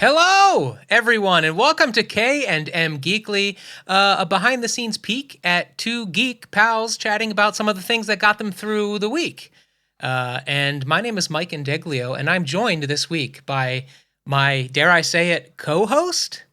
Hello, everyone, and welcome to K&M Geekly, a behind-the-scenes peek at two geek pals chatting about some of the things that got them through the week. And my name is Mike Indeglio, and I'm joined this week by my, dare I say it, co-host?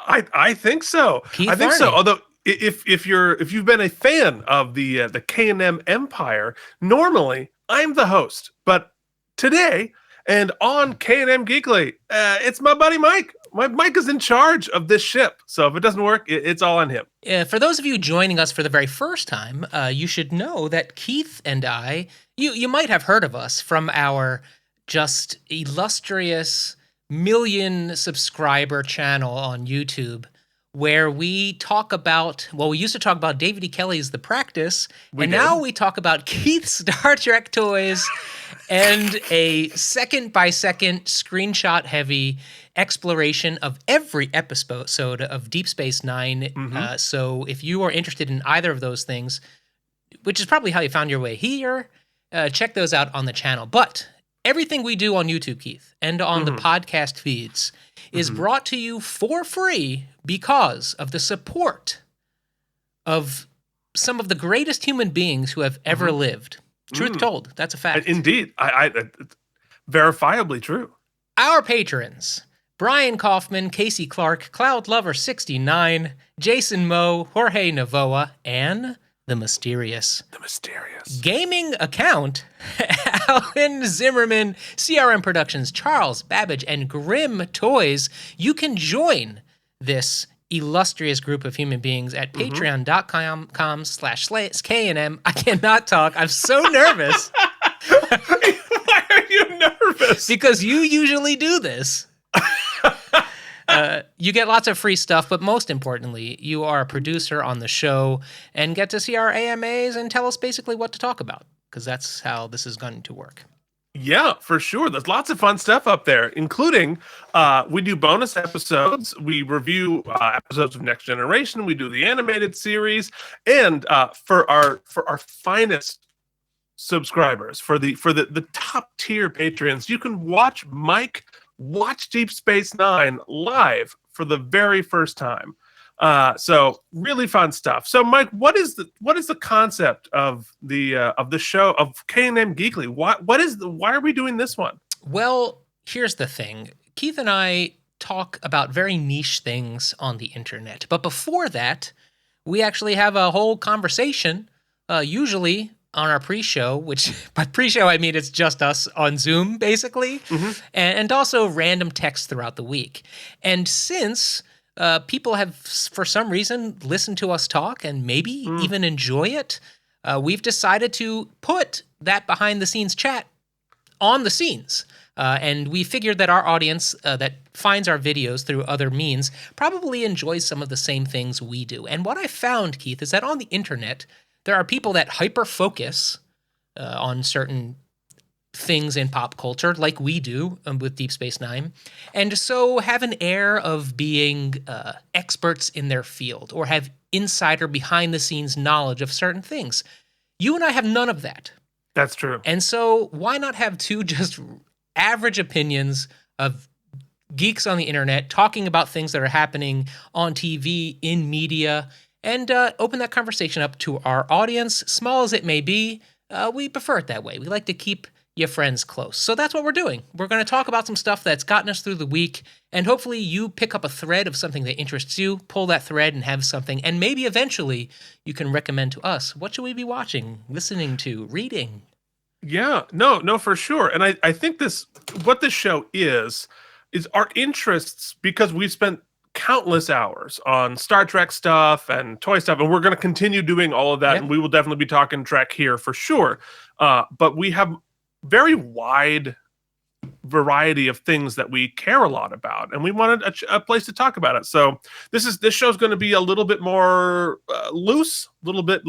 I think so. Keith I think so. Varney. Although if you've been a fan of the K&M Empire, normally I'm the host, but today and on K&M Geekly, it's my buddy Mike. Mike is in charge of this ship, so if it doesn't work, it's all on him. For those of you joining us for the very first time, you should know that Keith and I, you might have heard of us from our just illustrious million subscriber channel on YouTube, where we talk about, well, we used to talk about David E. Kelly's The Practice, now we talk about Keith's Star Trek toys and a second-by-second, screenshot-heavy exploration of every episode of Deep Space Nine. So if you are interested in either of those things, which is probably how you found your way here, check those out on the channel. But everything we do on YouTube, Keith, and on the podcast feeds is brought to you for free because of the support of some of the greatest human beings who have ever lived. Truth told, that's a fact. Indeed, I verifiably true. Our patrons: Brian Kaufman, Casey Clark, Cloud Lover 69, Jason Moe, Jorge Navoa, and the mysterious gaming account, Alan Zimmerman, CRM Productions, Charles Babbage, and Grim Toys. You can join this illustrious group of human beings at patreon.com/KNM. I cannot talk. I'm so nervous. Why are you nervous? Because you usually do this. You get lots of free stuff, but most importantly, you are a producer on the show and get to see our AMAs and tell us basically what to talk about, because that's how this is going to work. Yeah, for sure. There's lots of fun stuff up there, including we do bonus episodes. We review episodes of Next Generation. We do the animated series, and for our finest subscribers, for the top tier patrons, you can watch Mike watch Deep Space Nine live for the very first time. So really fun stuff. So Mike, what is the concept of the show of K&M Geekly? Why are we doing this one? Well, here's the thing. Keith and I talk about very niche things on the internet. But before that, we actually have a whole conversation, usually on our pre-show, which by pre-show I mean it's just us on Zoom, basically, and also random texts throughout the week. And since people have, for some reason, listened to us talk and maybe even enjoy it, we've decided to put that behind-the-scenes chat on the scenes. And we figured that our audience that finds our videos through other means probably enjoys some of the same things we do. And what I found, Keith, is that on the internet, there are people that hyper-focus on certain things in pop culture, like we do with Deep Space Nine, and so have an air of being experts in their field or have insider behind-the-scenes knowledge of certain things. You and I have none of that. That's true. And so why not have two just average opinions of geeks on the internet talking about things that are happening on TV, in media, and open that conversation up to our audience, small as it may be. We prefer it that way. We like to keep your friends close. So that's what we're doing. We're going to talk about some stuff that's gotten us through the week, and hopefully you pick up a thread of something that interests you, pull that thread and have something, and maybe eventually you can recommend to us, what should we be watching, listening to, reading? Yeah, no, for sure. And I think what this show is our interests, because we've spent countless hours on Star Trek stuff and toy stuff, and we're going to continue doing all of that, and we will definitely be talking Trek here for sure. But we have very wide variety of things that we care a lot about, and we wanted a place to talk about it. So this show's going to be a little bit more loose, little bit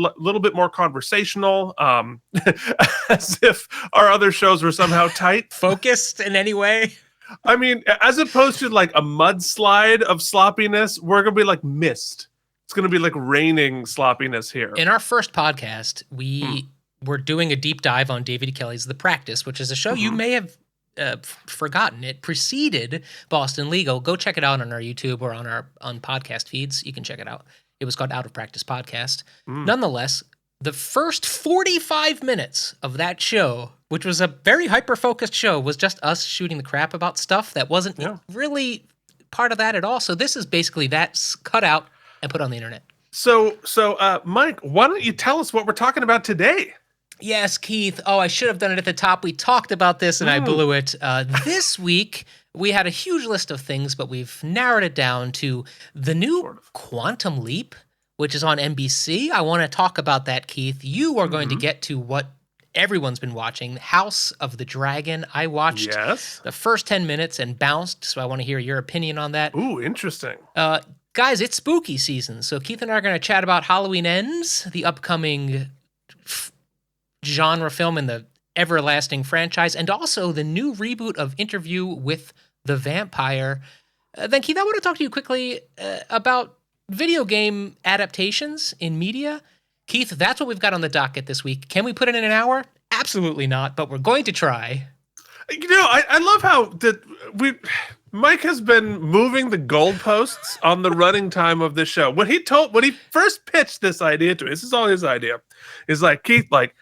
more conversational, as if our other shows were somehow tight, focused in any way. I mean, as opposed to like a mudslide of sloppiness, we're going to be like mist. It's going to be like raining sloppiness here. In our first podcast, we were doing a deep dive on David E. Kelly's The Practice, which is a show you may have forgotten. It preceded Boston Legal. Go check it out on our YouTube or on podcast feeds. You can check it out. It was called Out of Practice Podcast. Nonetheless, the first 45 minutes of that show, which was a very hyper-focused show, was just us shooting the crap about stuff that wasn't really part of that at all. So this is basically that's cut out and put on the internet. So, Mike, why don't you tell us what we're talking about today? Yes, Keith. Oh, I should have done it at the top. We talked about this and I blew it. This week, we had a huge list of things, but we've narrowed it down to the new Quantum Leap, which is on NBC. I want to talk about that, Keith. You are going to get to what everyone's been watching, House of the Dragon. I watched the first 10 minutes and bounced, so I want to hear your opinion on that. Ooh, interesting. Guys, it's spooky season, so Keith and I are going to chat about Halloween Ends, the upcoming genre film in the everlasting franchise, and also the new reboot of Interview with the Vampire. Then, Keith, I want to talk to you quickly about video game adaptations in media. Keith, that's what we've got on the docket this week. Can we put it in an hour? Absolutely not, but we're going to try. You know, I love how Mike has been moving the goalposts on the running time of this show. When he first pitched this idea to me, this is all his idea, is like, Keith, like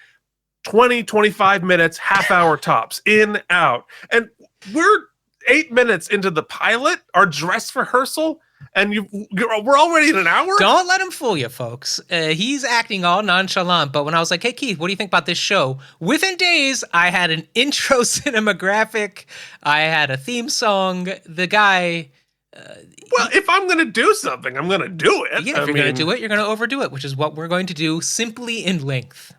20, 25 minutes, half hour tops, in, out. And we're 8 minutes into the pilot, our dress rehearsal, and we're already in an hour? Don't let him fool you, folks. He's acting all nonchalant, but when I was like, hey, Keith, what do you think about this show? Within days, I had an intro cinematographic. I had a theme song. The guy... well, if I'm going to do something, I'm going to do it. Yeah, if you're going to do it, you're going to overdo it, which is what we're going to do, simply in length.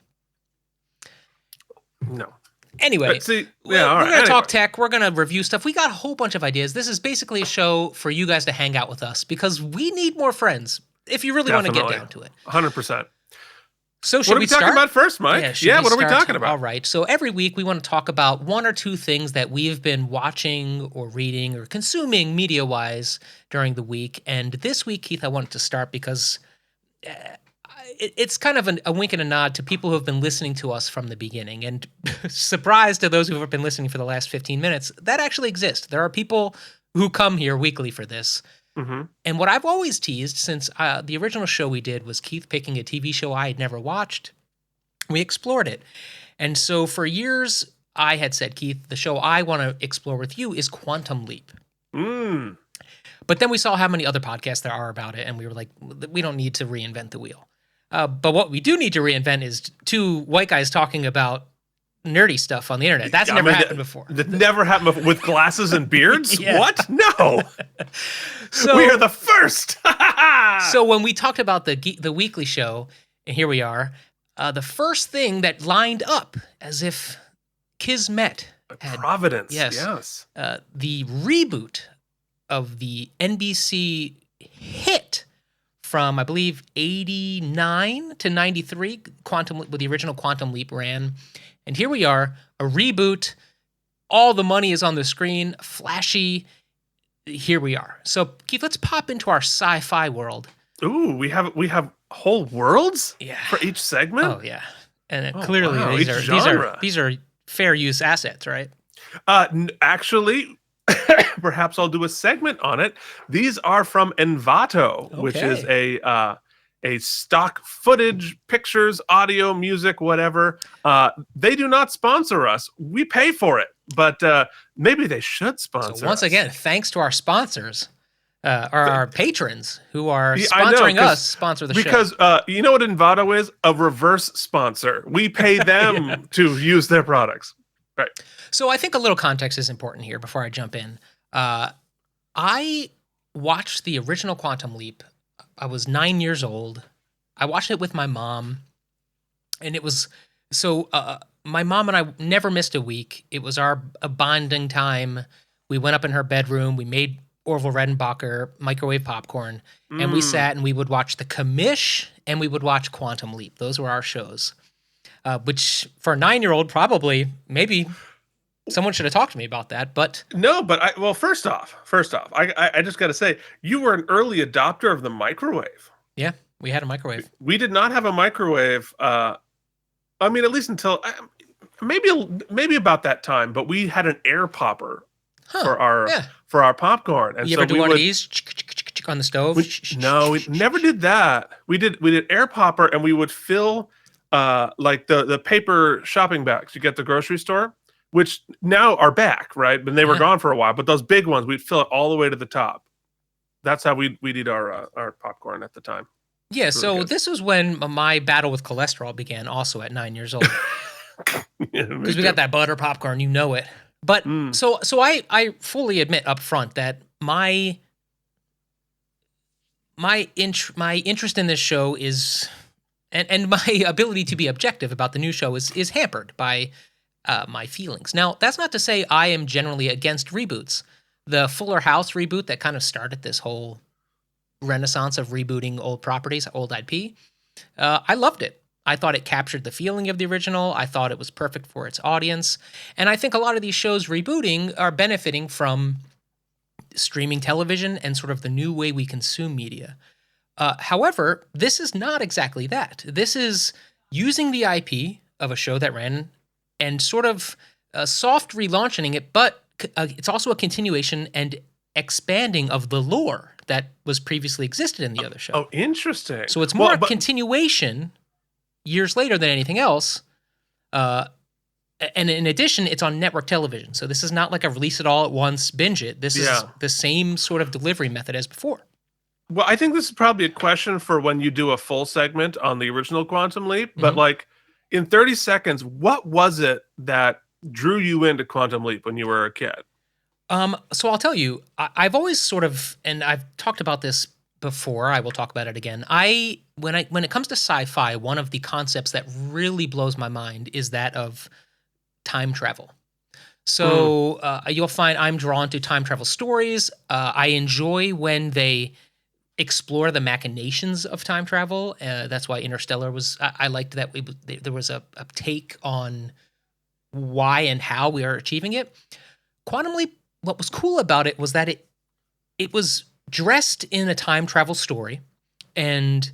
No. Anyway, we're going to talk tech. We're going to review stuff. We got a whole bunch of ideas. This is basically a show for you guys to hang out with us because we need more friends if you really want to get down to it. 100%. So should what are we talking about first, Mike? Yeah, what are we talking about? All right. So every week we want to talk about one or two things that we've been watching or reading or consuming media-wise during the week. And this week, Keith, I wanted to start because it's kind of a wink and a nod to people who have been listening to us from the beginning. And surprise to those who have been listening for the last 15 minutes, that actually exists. There are people who come here weekly for this. Mm-hmm. And what I've always teased since the original show we did was Keith picking a TV show I had never watched. We explored it. And so for years, I had said, Keith, the show I want to explore with you is Quantum Leap. But then we saw how many other podcasts there are about it, and we were like, we don't need to reinvent the wheel. But what we do need to reinvent is two white guys talking about nerdy stuff on the internet. That's never happened before. That never happened before. With glasses and beards? Yeah. What? No. So, we are the first. So when we talked about the weekly show, and here we are, the first thing that lined up as if Kismet had... Providence, yes. The reboot of the NBC hit from, I believe, 89 to 93, with the original Quantum Leap ran. And here we are, a reboot. All the money is on the screen, flashy. Here we are. So, Keith, let's pop into our sci-fi world. Ooh, we have whole worlds for each segment? Oh, yeah. And clearly these are fair use assets, right? Actually, perhaps I'll do a segment on it. These are from Envato, which is a stock footage, pictures, audio, music, whatever. They do not sponsor us. We pay for it, but maybe they should sponsor us. So once again, thanks to our sponsors, our patrons who are sponsoring us, sponsor the show. Because you know what Envato is? A reverse sponsor. We pay them to use their products. Right. So I think a little context is important here before I jump in. I watched the original Quantum Leap. I was 9 years old. I watched it with my mom. And it was... So my mom and I never missed a week. It was our bonding time. We went up in her bedroom. We made Orville Redenbacher microwave popcorn. And we sat and we would watch The Commish and we would watch Quantum Leap. Those were our shows. Which for a 9-year-old, probably, maybe someone should have talked to me about that, but... No, but first off, I just got to say, you were an early adopter of the microwave. Yeah, we had a microwave. We did not have a microwave. I mean, at least until maybe about that time, but we had an air popper Huh. Yeah. for our popcorn, and You so ever do we one of would. these on the stove? No, we never did that. We did air popper, and we would fill like the paper shopping bags you get at the grocery store, which now are back, right? But they were Yeah. gone for a while. But those big ones, we'd fill it all the way to the top. That's how we'd eat our popcorn at the time. Yeah, It's really so good. this was when my battle with cholesterol began, also at 9 years old. Yeah, me Because we too. got that butter popcorn, you know it. But Mm. so I fully admit up front that my interest in this show is and my ability to be objective about the new show is hampered by my feelings. Now, that's not to say I am generally against reboots. The Fuller House reboot that kind of started this whole renaissance of rebooting old properties, old IP. I loved it. I thought it captured the feeling of the original. I thought it was perfect for its audience. And I think a lot of these shows rebooting are benefiting from streaming television and sort of the new way we consume media. However, this is not exactly that. This is using the IP of a show that ran and sort of soft relaunching it, but it's also a continuation and expanding of the lore that was previously existed in the other show. Oh, interesting. So it's Well, more a but continuation years later than anything else. And in addition, it's on network television. So this is not like a release it all at once, binge it. This is the same sort of delivery method as before. well, I think this is probably a question for when you do a full segment on the original Quantum Leap. But Mhm. like in 30 seconds, what was it that drew you into Quantum Leap when you were a kid? So I'll tell you, I've always sort of, and I've talked about this before. I will talk about it again. When it comes to sci-fi, one of the concepts that really blows my mind is that of time travel. So you'll find I'm drawn to time travel stories. I enjoy when they explore the machinations of time travel. That's why Interstellar was. I liked that there was a take on why and how we are achieving it. Quantum Leap. What was cool about it was that it was dressed in a time travel story, and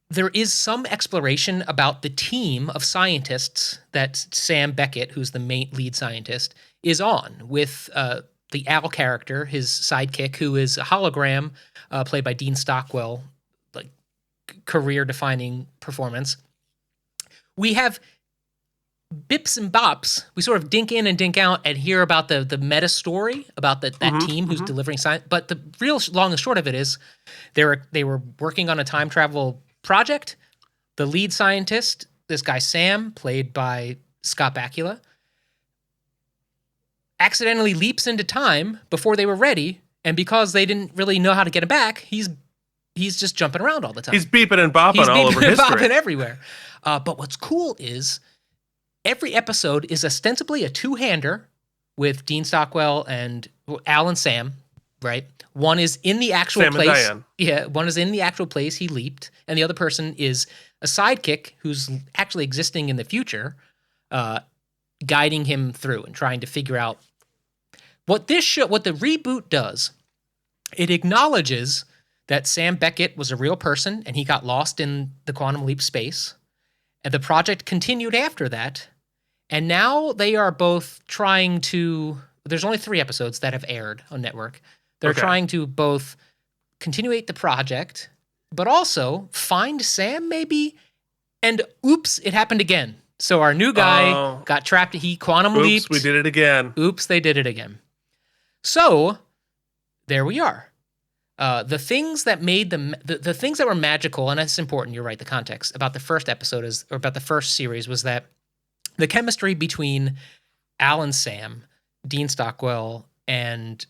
there is some exploration about the team of scientists that Sam Beckett, who's the main lead scientist, is on with the Al character, his sidekick, who is a hologram played by Dean Stockwell, like career-defining performance. We have bips and bops. We sort of dink in and dink out and hear about the meta story about that team who's delivering science. But the real long and short of it is they were working on a time travel project. The lead scientist, this guy Sam, played by Scott Bakula, accidentally leaps into time before they were ready, and because they didn't really know how to get him back, he's just jumping around all the time. He's beeping and bopping He's all over beeping and history. bopping everywhere. But what's cool is every episode is ostensibly a two-hander with Dean Stockwell and Al and Sam, right? One is in the actual Sam and place. Diane. Yeah, one is in the actual place he leaped, and the other person is a sidekick who's actually existing in the future, guiding him through and trying to figure out what the reboot does. It acknowledges that Sam Beckett was a real person and he got lost in the quantum leap space, and the project continued after that. And now they are both trying to. There's only 3 episodes that have aired on network. They're trying to both continuate the project, but also find Sam maybe. And oops, it happened again. So our new guy got trapped. He quantum leaped. Oops, we did it again. Oops, they did it again. So there we are. The things that made the things that were magical, and that's important. You're right. The context about the first episode or about the first series was that the chemistry between Al and Sam, Dean Stockwell, and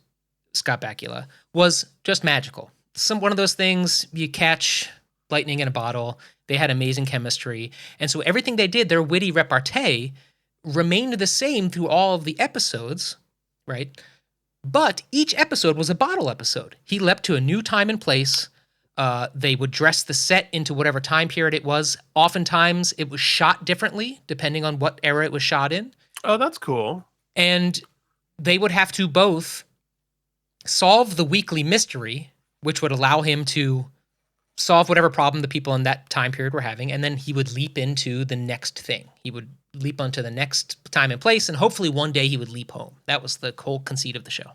Scott Bakula was just magical. One of those things you catch lightning in a bottle. They had amazing chemistry. And so everything they did, their witty repartee, remained the same through all of the episodes, right? But each episode was a bottle episode. He leapt to a new time and place. They would dress the set into whatever time period it was. Oftentimes, it was shot differently, depending on what era it was shot in. Oh, that's cool. And they would have to both solve the weekly mystery, which would allow him to solve whatever problem the people in that time period were having, and then he would leap into the next thing. He would leap onto the next time and place, and hopefully one day he would leap home. That was the whole conceit of the show.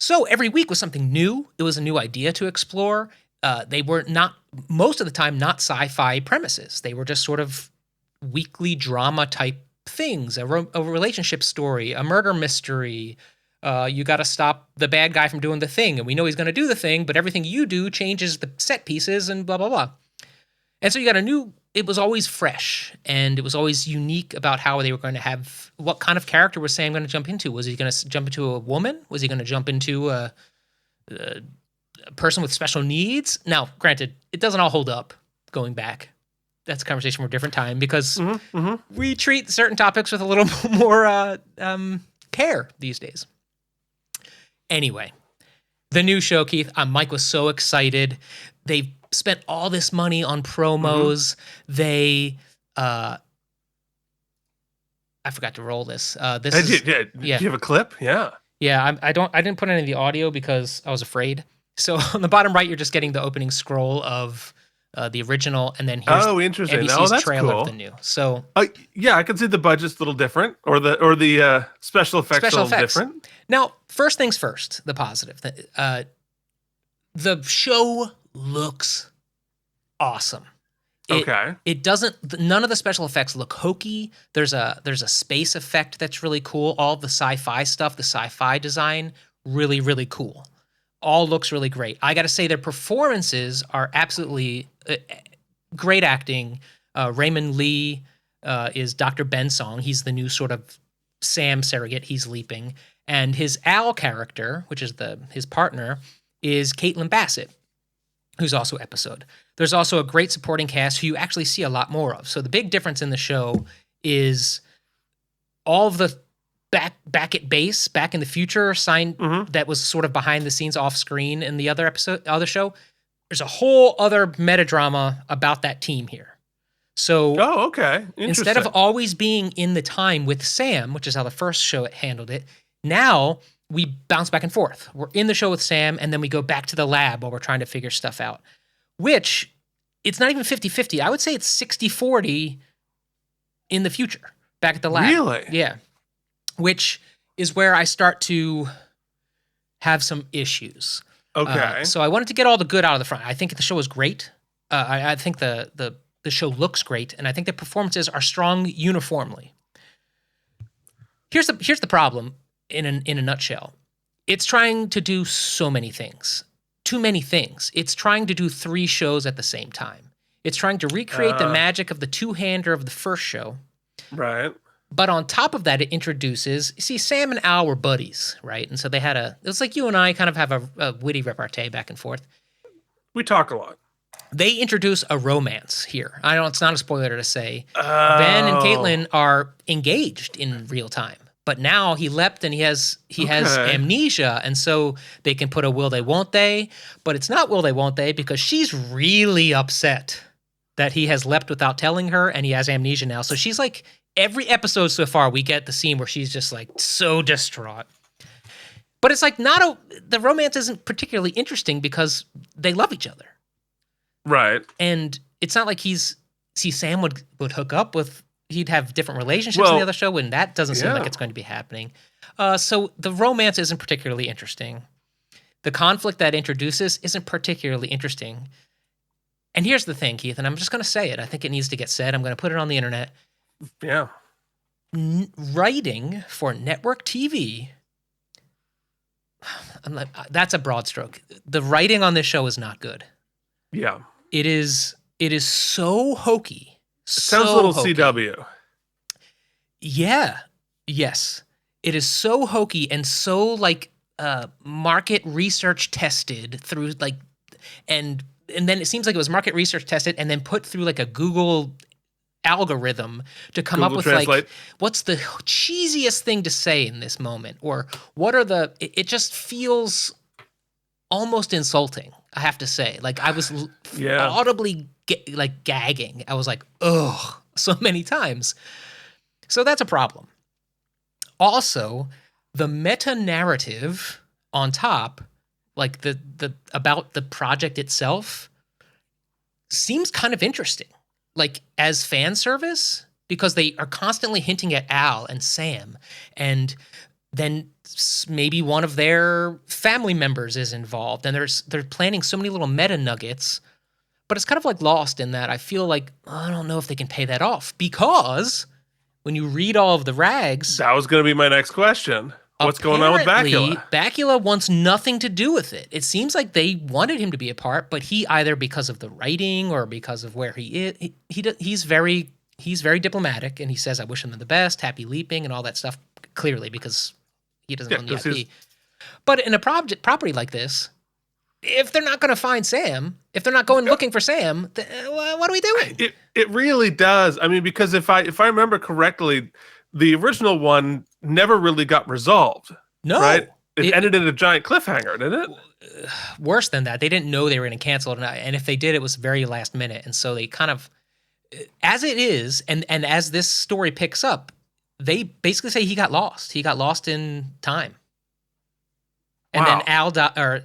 So every week was something new. It was a new idea to explore. They were not, most of the time, not sci-fi premises. They were just sort of weekly drama type things, a relationship story, a murder mystery. You got to stop the bad guy from doing the thing, and we know he's going to do the thing, but everything you do changes the set pieces and blah, blah, blah. And so you got it was always fresh, and it was always unique about how they were going to have, what kind of character was Sam going to jump into? Was he going to jump into a woman? Was he going to jump into a person with special needs? Now, granted, it doesn't all hold up going back. That's a conversation for a different time, because we treat certain topics with a little more care these days. Anyway, the new show, Keith, Mike was so excited. They spent all this money on promos. They, I forgot to roll this. Did you have a clip? Yeah. Yeah, I didn't put any of the audio because I was afraid. So on the bottom right, you're just getting the opening scroll of the original, and then here's interesting. NBC's trailer cool. of the new. So yeah, I can see the budget's a little different, or the special effects a little different. Now, first things first, the positive. The show looks awesome. It doesn't. None of the special effects look hokey. There's a space effect that's really cool. All the sci-fi stuff, the sci-fi design, really, really cool. All looks really great. I got to say, their performances are absolutely great acting. Raymond Lee is Dr. Bensong. He's the new sort of Sam surrogate. He's leaping. And his Al character, which is his partner, is Caitlin Bassett, who's also episode. There's also a great supporting cast who you actually see a lot more of. So the big difference in the show is all of the back at base, back in the future sign that was sort of behind the scenes off screen in the other show. There's a whole other meta drama about that team here. So instead of always being in the time with Sam, which is how the first show handled it, now we bounce back and forth. We're in the show with Sam, and then we go back to the lab while we're trying to figure stuff out, which it's not even 50-50. I would say it's 60-40 in the future, back at the lab. Really? Yeah. Which is where I start to have some issues. Okay. So I wanted to get all the good out of the front. I think the show is great. I think the show looks great, and I think the performances are strong uniformly. Here's the problem in a nutshell. It's trying to do so many things. Too many things. It's trying to do 3 shows at the same time. It's trying to recreate the magic of the two-hander of the first show. Right. But on top of that, it introduces, see, Sam and Al were buddies, right? And so they had it was like you and I kind of have a witty repartee back and forth. We talk a lot. They introduce a romance here. I know it's not a spoiler to say. Ben and Caitlin are engaged in real time. But now he leapt and he has amnesia, and so they can put a will they, won't they. But it's not will they, won't they, because she's really upset that he has leapt without telling her, and he has amnesia now. So she's like, every episode so far, we get the scene where she's just like so distraught. But it's like the romance isn't particularly interesting because they love each other. Right. And it's not like Sam would hook up with, he'd have different relationships in the other show, and that doesn't seem like it's going to be happening. So the romance isn't particularly interesting. The conflict that introduces isn't particularly interesting. And here's the thing, Keith, and I'm just going to say it. I think it needs to get said. I'm going to put it on the internet. Yeah. Writing for network TV, that's a broad stroke. The writing on this show is not good. Yeah. It is so hokey. Sounds a little hokey. CW. Yeah. Yes. It is so hokey and so like market research tested through like, and then it seems like it was market research tested and then put through like a Google algorithm to come up with Translate. Like, what's the cheesiest thing to say in this moment? Or what are it just feels almost insulting, I have to say. Like I was audibly gagging. I was like, ugh, so many times. So that's a problem. Also, the meta narrative on top like the about the project itself seems kind of interesting, like as fan service, because they are constantly hinting at Al and Sam, and then maybe one of their family members is involved, and they're planning so many little meta nuggets. But it's kind of like lost in that I feel like I don't know if they can pay that off, because when you read all of the rags, That was going to be my next question. What's going on with apparently Bakula? Bakula wants nothing to do with it. It seems like they wanted him to be a part, but he, either because of the writing or because of where he is, he's very diplomatic, and he says, "I wish him the best, happy leaping," and all that stuff. Clearly, because he doesn't Yeah, own the because IP. But in a property like this, if they're not going to find Sam, if they're not going looking for Sam, what are we doing? it really does. I mean, because if I remember correctly, the original one never really got resolved. No, Right? It ended in a giant cliffhanger, didn't it? Worse than that. They didn't know they were going to cancel it, and if they did, it was very last minute. And so they kind of, as it is, and as this story picks up, they basically say he got lost. He got lost in time. And then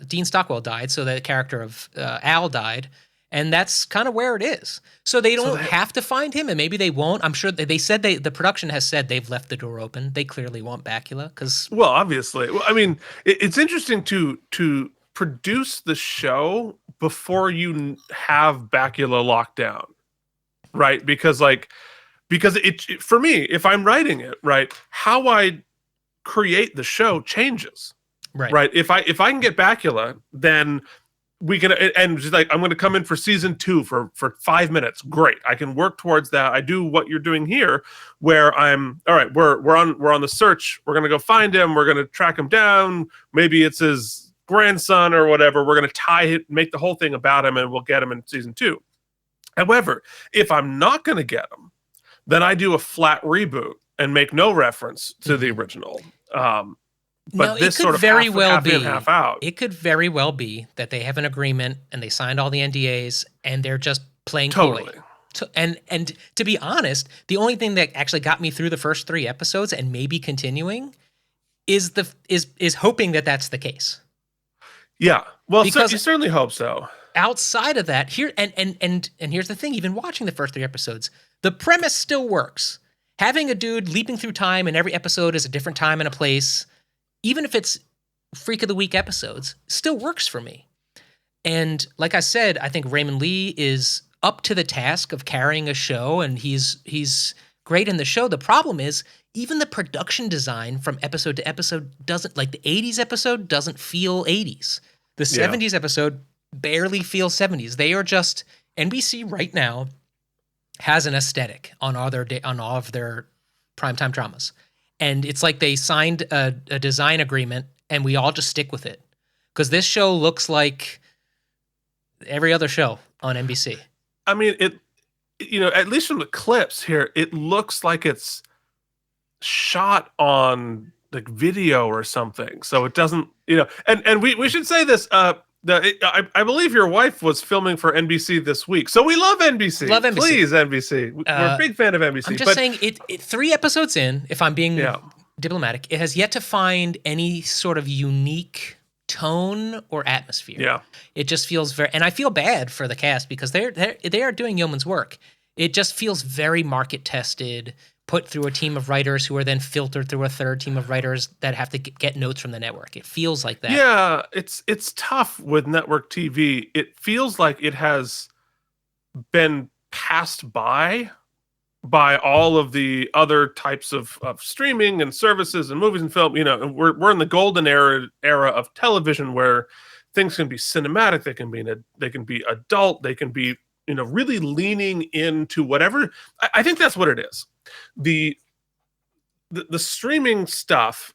Dean Stockwell died, so the character of Al died, and that's kind of where it is. So they don't have to find him, and maybe they won't. I'm sure they said the production has said they've left the door open. They clearly want Bakula, because Well, obviously. Well, I mean, it's interesting to produce the show before you have Bakula locked down, right? Because it for me, if I'm writing it, right, how I create the show changes. Right. If I can get Bakula, then we can, and just like, I'm going to come in for season 2 for 5 minutes. Great. I can work towards that. I do what you're doing here, where I'm all right. We're on the search. We're going to go find him. We're going to track him down. Maybe it's his grandson or whatever. We're going to tie it, make the whole thing about him, and we'll get him in season 2. However, if I'm not going to get him, then I do a flat reboot and make no reference to the original. But no, this it could very well be half out. It could very well be that they have an agreement and they signed all the NDAs and they're just playing Totally. coy. And to be honest, the only thing that actually got me through the first 3 episodes and maybe continuing is hoping that that's the case. Yeah. Well, because you certainly hope so. Outside of that, here and here's the thing, even watching the first 3 episodes, the premise still works. Having a dude leaping through time and every episode is a different time and a place, even if it's Freak of the Week episodes, still works for me. And like I said, I think Raymond Lee is up to the task of carrying a show, and he's great in the show. The problem is, even the production design from episode to episode doesn't, like the 80s episode doesn't feel 80s. The 70s episode barely feels 70s. They are just, NBC right now has an aesthetic on all of their primetime dramas. And it's like they signed a design agreement, and we all just stick with it. Because this show looks like every other show on NBC. I mean, at least from the clips here, it looks like it's shot on like video or something. So it doesn't, and we should say this, I believe your wife was filming for NBC this week. So we love NBC. Love NBC. Please, NBC. We're a big fan of NBC. I'm just saying, it 3 episodes in, if I'm being diplomatic, it has yet to find any sort of unique tone or atmosphere. Yeah. It just feels very, and I feel bad for the cast because they are doing yeoman's work. It just feels very market tested, put through a team of writers who are then filtered through a third team of writers that have to get notes from the network. It feels like that. Yeah, it's tough with network TV. It feels like it has been passed by all of the other types of streaming and services and movies and film. We're in the golden era of television, where things can be cinematic, they can be adult, they can be really leaning into whatever. I think that's what it is. The streaming stuff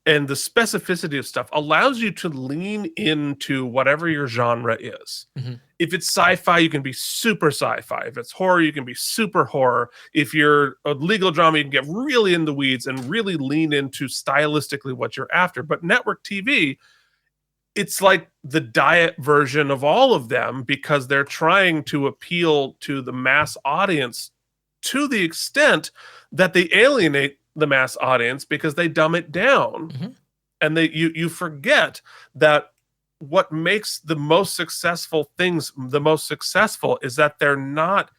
and the specificity of stuff allows you to lean into whatever your genre is. Mm-hmm. If it's sci-fi, you can be super sci-fi. If it's horror, you can be super horror. If you're a legal drama, you can get really in the weeds and really lean into stylistically what you're after. But network TV, it's like the diet version of all of them, because they're trying to appeal to the mass audience to the extent that they alienate the mass audience because they dumb it down. Mm-hmm. And you forget that what makes the most successful things the most successful is that they're not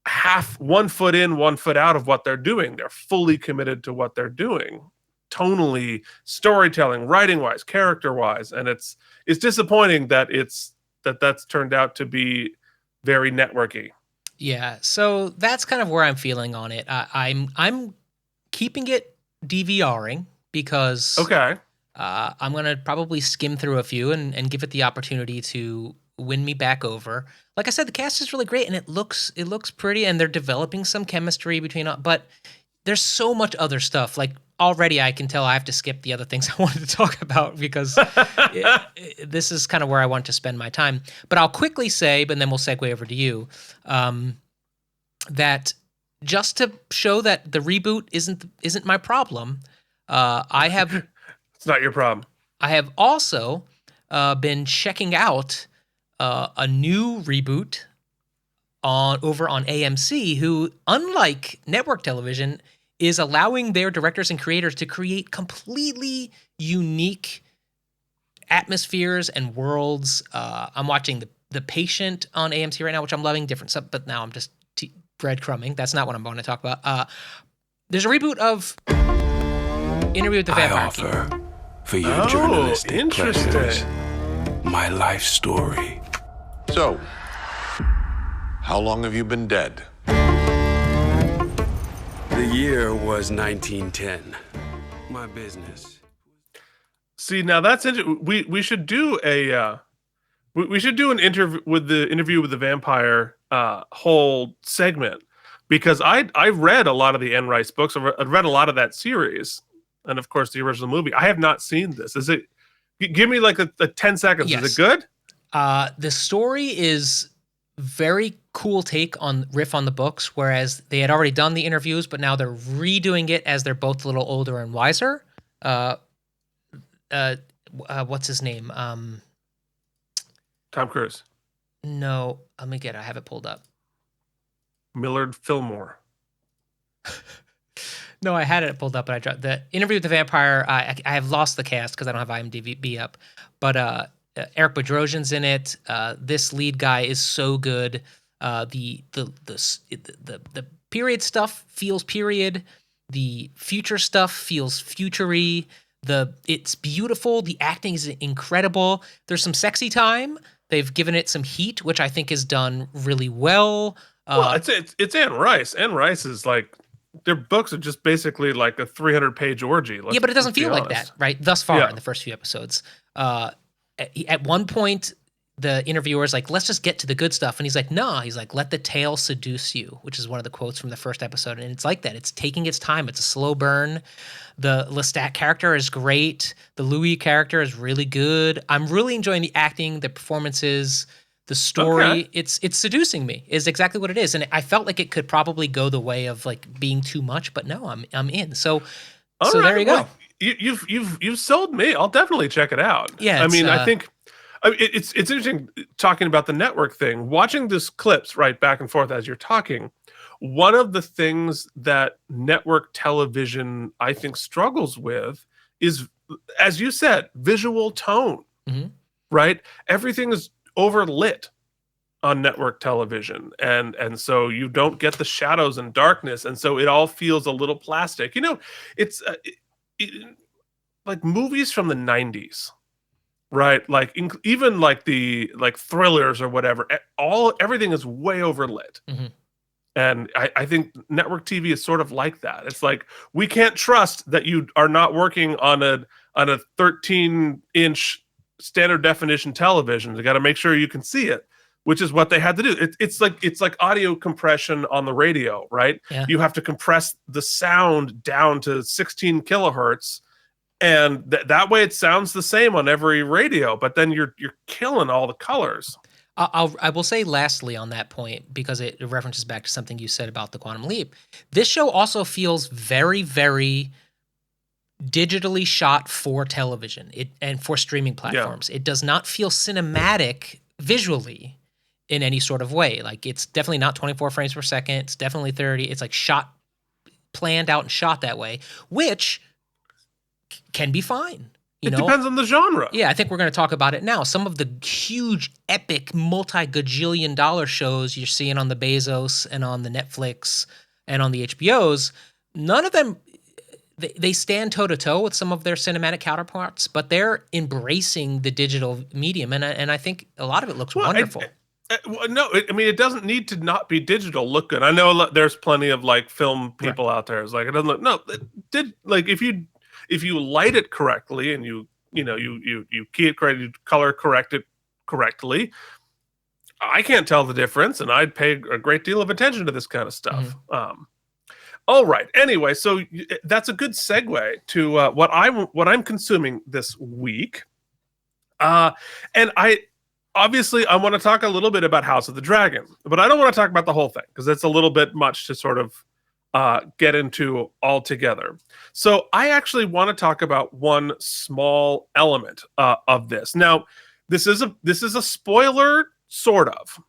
half 1 foot in, 1 foot out of what they're doing. They're fully committed to what they're doing, tonally, storytelling, writing wise, character wise, and it's disappointing that that's turned out to be very networky. Yeah, so that's kind of where I'm feeling on it. I'm keeping it DVRing because Okay. I'm gonna probably skim through a few and give it the opportunity to win me back over. Like I said, the cast is really great and it looks pretty, and they're developing some chemistry between. But there's so much other stuff. Like already, I can tell I have to skip the other things I wanted to talk about because this is kind of where I want to spend my time. But I'll quickly say, but then we'll segue over to you, that just to show that the reboot isn't my problem, I have. It's not your problem. I have also been checking out a new reboot over on AMC, who, unlike network television, is allowing their directors and creators to create completely unique atmospheres and worlds. I'm watching the Patient on AMC right now, which I'm loving. Different stuff, but now I'm just breadcrumbing. That's not what I'm going to talk about. There's a reboot of Interview with the Vampire. I offer for your journalistic pleasures my life story. So, how long have you been dead? The year was 1910. My business. See, now that's interesting. We should do a we should do an interview with the vampire whole segment, because I read a lot of the Anne Rice books. I've read a lot of that series, and of course the original movie. I have not seen this. Is it? Give me like a 10 seconds. Yes. Is it good? The story is very cool take on riff on the books, whereas they had already done the interviews, but now they're redoing it as they're both a little older and wiser. What's his name? Tom Cruise. No, let me get it. I have it pulled up. Millard Fillmore. No, I had it pulled up, but I dropped the Interview with the Vampire. I have lost the cast because I don't have IMDb up, but Eric Bedrosian's in it. This lead guy is so good. The period stuff feels period. The future stuff feels future-y. It's beautiful. The acting is incredible. There's some sexy time. They've given it some heat, which I think is done really well. Well, it's Anne Rice. Anne Rice is like, their books are just basically like a 300-page orgy. Yeah, but it doesn't feel like that, right? Thus far in the first few episodes. At one point, the interviewer is like, let's just get to the good stuff. And he's like, nah. He's like, let the tale seduce you, which is one of the quotes from the first episode. And it's like that. It's taking its time. It's a slow burn. The Lestat character is great. The Louis character is really good. I'm really enjoying the acting, the performances, the story. Okay. It's seducing me, is exactly what it is. And I felt like it could probably go the way of like being too much, but no, I'm in. So there you go. Well, you've sold me. I'll definitely check it out. Yeah, I mean, I think it's interesting talking about the network thing. Watching this clips right back and forth as you're talking. One of the things that network television, I think, struggles with is, as you said, visual tone. Mm-hmm. Right? Everything is overlit on network television, and so you don't get the shadows and darkness, and so it all feels a little plastic. It's like movies from the 90s, right? Like even like the thrillers or whatever, everything is way overlit. Mm-hmm. And I think network TV is sort of like that. It's like, we can't trust that you are not working on a 13-inch standard definition television. You got to make sure you can see it, which is what they had to do. It's like audio compression on the radio, right? Yeah. You have to compress the sound down to 16 kilohertz, and that way it sounds the same on every radio. But then you're killing all the colors. I will say lastly on that point, because it references back to something you said about the Quantum Leap. This show also feels very, very digitally shot for television and for streaming platforms. Yeah. It does not feel cinematic visually in any sort of way. Like, it's definitely not 24 frames per second. It's definitely 30. It's like planned out and shot that way, which can be fine. You It know? depends on the genre. Yeah, I think we're going to talk about it now. Some of the huge, epic, multi-gajillion dollar shows you're seeing on the Bezos and on the Netflix and on the HBOs, none of them, they stand toe-to-toe with some of their cinematic counterparts, but they're embracing the digital medium, and I think a lot of it looks wonderful. It doesn't need to not be digital look good. I know there's plenty of like film people out there. It's like, it doesn't look, no, it did, like if you light it correctly and you key it correctly, you color correct it correctly, I can't tell the difference, and I'd pay a great deal of attention to this kind of stuff. All right. Anyway, so that's a good segue to what I'm consuming this week. And I want to talk a little bit about House of the Dragon, but I don't want to talk about the whole thing because it's a little bit much to sort of get into altogether. So I actually want to talk about one small element of this. Now, this is a spoiler, sort of,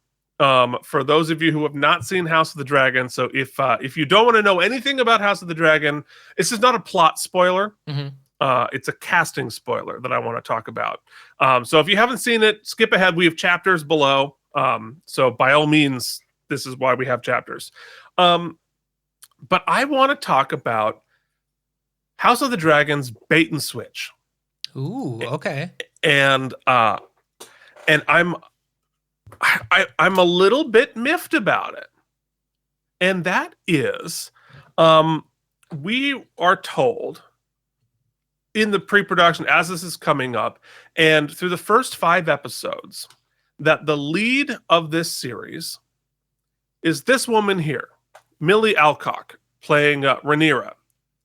for those of you who have not seen House of the Dragon. So if you don't want to know anything about House of the Dragon, this is not a plot spoiler. It's a casting spoiler that I want to talk about. So if you haven't seen it, skip ahead. We have chapters below. So by all means, this is why we have chapters. But I want to talk about House of the Dragon's bait and switch. Ooh, okay. And I'm a little bit miffed about it. And that is, we are told in the pre-production, as this is coming up, and through the first 5 episodes, that the lead of this series is this woman here, Millie Alcock, playing Rhaenyra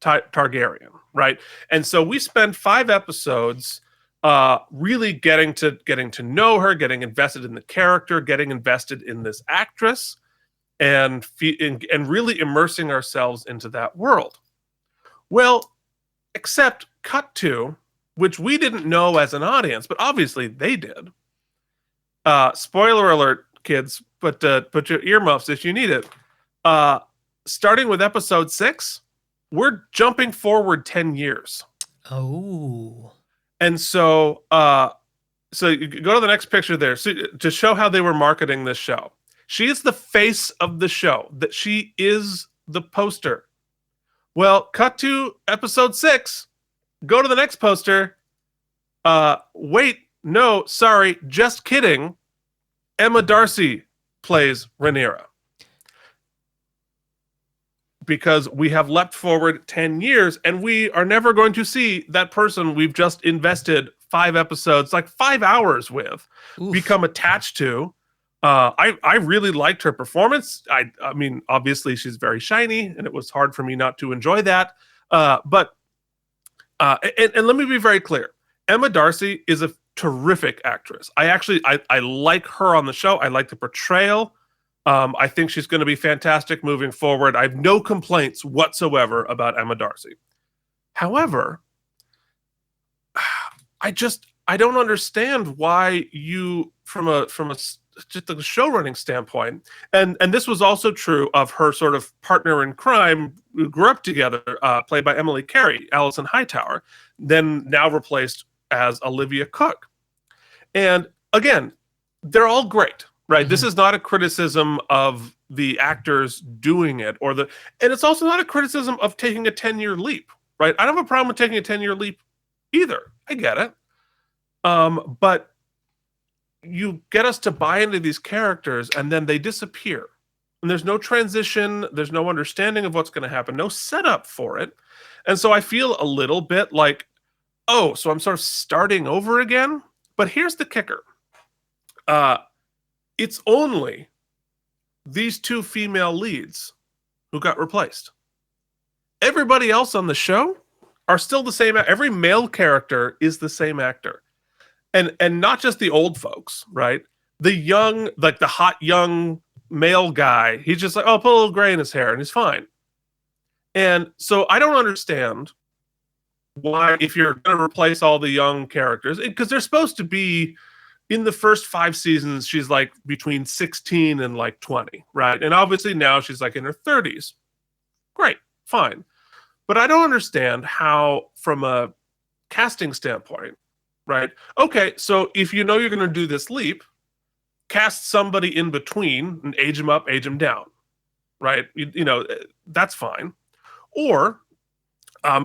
Targaryen, right? And so we spend 5 episodes really getting to know her, getting invested in the character, getting invested in this actress, and really immersing ourselves into that world. Well, except cut to, which we didn't know as an audience, but obviously they did. Spoiler alert, kids, but put your earmuffs if you need it. Starting with episode 6, we're jumping forward 10 years. Oh. And so you go to the next picture there, so, to show how they were marketing this show. She is the face of the show, that she is the poster. Well, cut to episode 6. Go to the next poster. Wait, no, sorry, just kidding. Emma Darcy plays Rhaenyra. Because we have leapt forward 10 years and we are never going to see that person we've just invested 5 episodes, like 5 hours with, become attached to. I really liked her performance. I mean, obviously she's very shiny and it was hard for me not to enjoy that. But let me be very clear. Emma Darcy is a terrific actress. I like her on the show. I like the portrayal. I think she's going to be fantastic moving forward. I have no complaints whatsoever about Emma Darcy. However, I don't understand why you, from a just a show running standpoint, and this was also true of her sort of partner in crime who grew up together, played by Emily Carey, Alison Hightower, then now replaced as Olivia Cook. And again, they're all great. Right. Mm-hmm. This is not a criticism of the actors doing it and it's also not a criticism of taking a 10-year leap. Right. I don't have a problem with taking a 10-year leap either. I get it. But you get us to buy into these characters and then they disappear. And there's no transition. There's no understanding of what's going to happen. No setup for it. And so I feel a little bit like, oh, so I'm sort of starting over again. But here's the kicker. It's only these 2 female leads who got replaced. Everybody else on the show are still the same. Every male character is the same actor. And not just the old folks, right? The young, like the hot young male guy, he's just like, oh, put a little gray in his hair and he's fine. And so I don't understand why, if you're going to replace all the young characters, because they're supposed to be, in the first 5 seasons, she's like between 16 and like 20, right? And obviously now she's like in her 30s. Great, fine. But I don't understand how, from a casting standpoint, right? Okay, so if you know you're going to do this leap, cast somebody in between and age them up, age them down, right? You know, that's fine. Or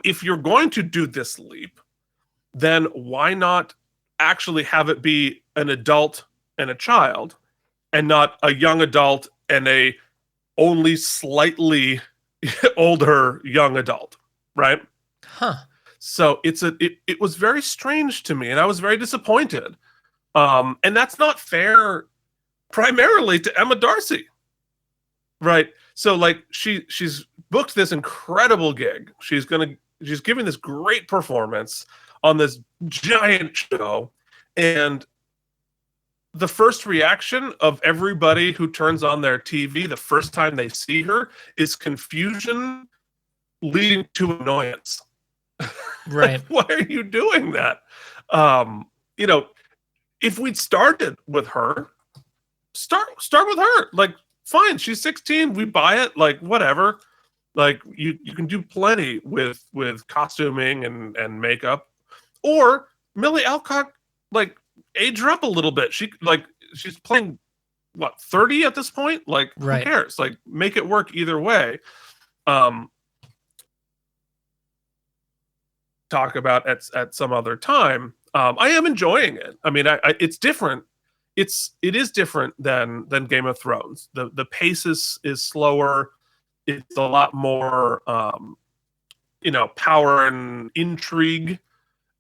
if you're going to do this leap, then why not actually have it be an adult and a child, and not a young adult and a only slightly older young adult, right? Huh. So it was very strange to me, and I was very disappointed. And that's not fair, primarily to Emma Darcy, right? So like she's booked this incredible gig. She's giving this great performance on this giant show, and the first reaction of everybody who turns on their TV the first time they see her is confusion leading to annoyance. Right. Why are you doing that? You know, if we'd started with her, start with her. Like, fine, she's 16, we buy it, like whatever. Like you can do plenty with costuming and makeup. Or Millie Alcock, like, age her up a little bit. She's playing what, 30 at this point? Like, right. Who cares? Like, make it work either way. Talk about at some other time. I am enjoying it. I mean, it's different. It is different than Game of Thrones. The pace is slower. It's a lot more power and intrigue.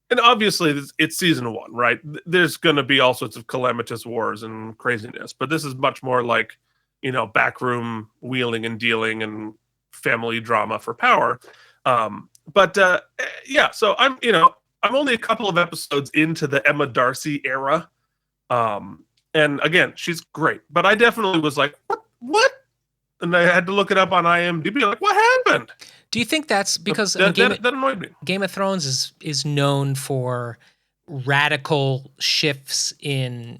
And obviously, it's season 1, right? There's going to be all sorts of calamitous wars and craziness, but this is much more like, backroom wheeling and dealing and family drama for power. Yeah, so I'm only a couple of episodes into the Emma Darcy era. And again, she's great, but I definitely was like, what? And I had to look it up on IMDb. Like, what happened? Do you think that's because that annoyed me? Game of Thrones is known for radical shifts in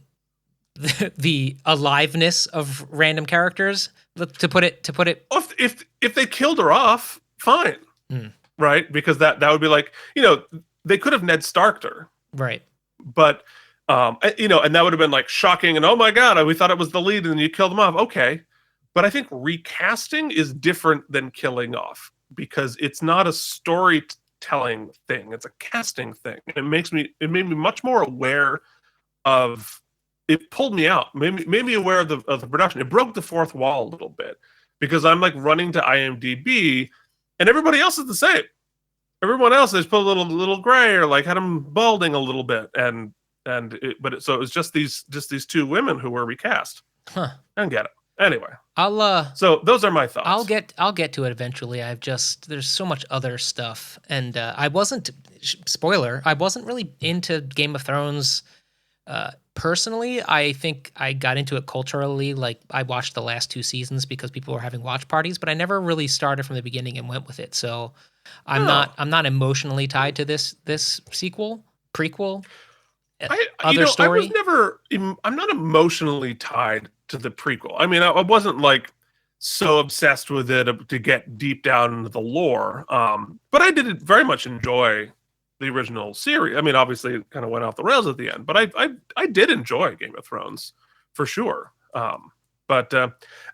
the aliveness of random characters? To put it. If they killed her off, fine, right? Because that would be like, they could have Ned Starked her, right? But and that would have been like shocking and, oh my god, we thought it was the lead and you killed him off. Okay, but I think recasting is different than killing off, because it's not a storytelling thing; it's a casting thing. It made me much more aware of. It pulled me out, made me aware of the production. It broke the fourth wall a little bit, because I'm like running to IMDb, and everybody else is the same. Everyone else, they just put a little gray, or like had them balding a little bit, so it was just these two women who were recast. Huh. I don't get it. Anyway, so those are my thoughts. I'll get to it eventually. There's so much other stuff, and I wasn't really into Game of Thrones personally. I think I got into it culturally. Like, I watched the last 2 seasons because people were having watch parties, but I never really started from the beginning and went with it. So I'm not emotionally tied to this prequel. Story. I'm not emotionally tied to the prequel. I mean, I wasn't like so obsessed with it to get deep down into the lore. But I did very much enjoy the original series. I mean, obviously it kind of went off the rails at the end, but I did enjoy Game of Thrones for sure.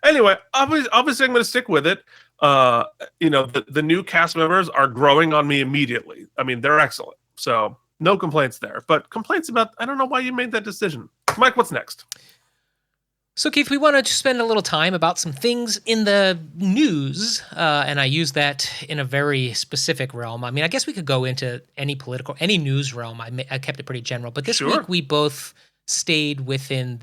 Anyway, obviously I'm going to stick with it. The new cast members are growing on me immediately. I mean, they're excellent. So no complaints there, but complaints about, I don't know why you made that decision. Mike, what's next? So, Keith, we want to spend a little time about some things in the news, and I use that in a very specific realm. I mean, I guess we could go into any news realm. I kept it pretty general, but this week we both stayed within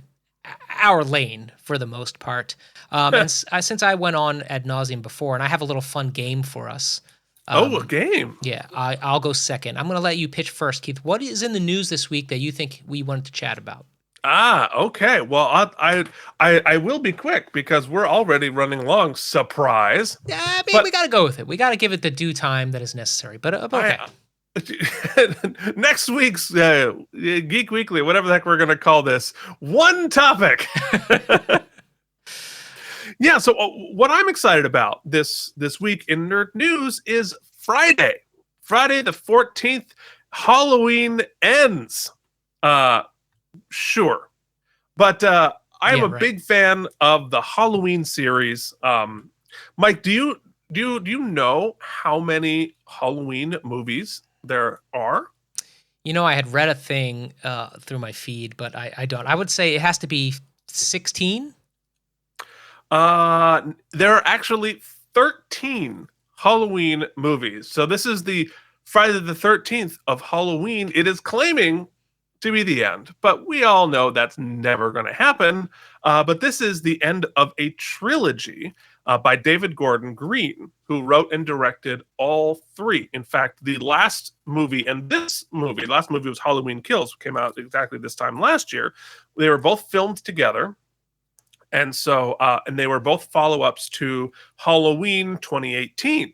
our lane for the most part. And since I went on ad nauseum before, and I have a little fun game for us. A game? Yeah, I'll go second. I'm going to let you pitch first, Keith. What is in the news this week that you think we wanted to chat about? Okay. Well, I will be quick because we're already running long. Surprise. Yeah, I mean, we got to go with it. We got to give it the due time that is necessary. But okay. Next week's Geek Weekly, whatever the heck we're going to call this, one topic. Yeah. So what I'm excited about this week in nerd news is Friday the 14th. Halloween ends. Sure. But I am a big fan of the Halloween series. Mike, do you know how many Halloween movies there are? I had read a thing through my feed, but I don't. I would say it has to be 16. There are actually 13 Halloween movies. So this is the Friday the 13th of Halloween. It is claiming to be the end, but we all know that's never going to happen. But this is the end of a trilogy by David Gordon Green, who wrote and directed all three. In fact, the last movie was Halloween Kills, came out exactly this time last year. They were both filmed together. And so, and they were both follow-ups to Halloween 2018.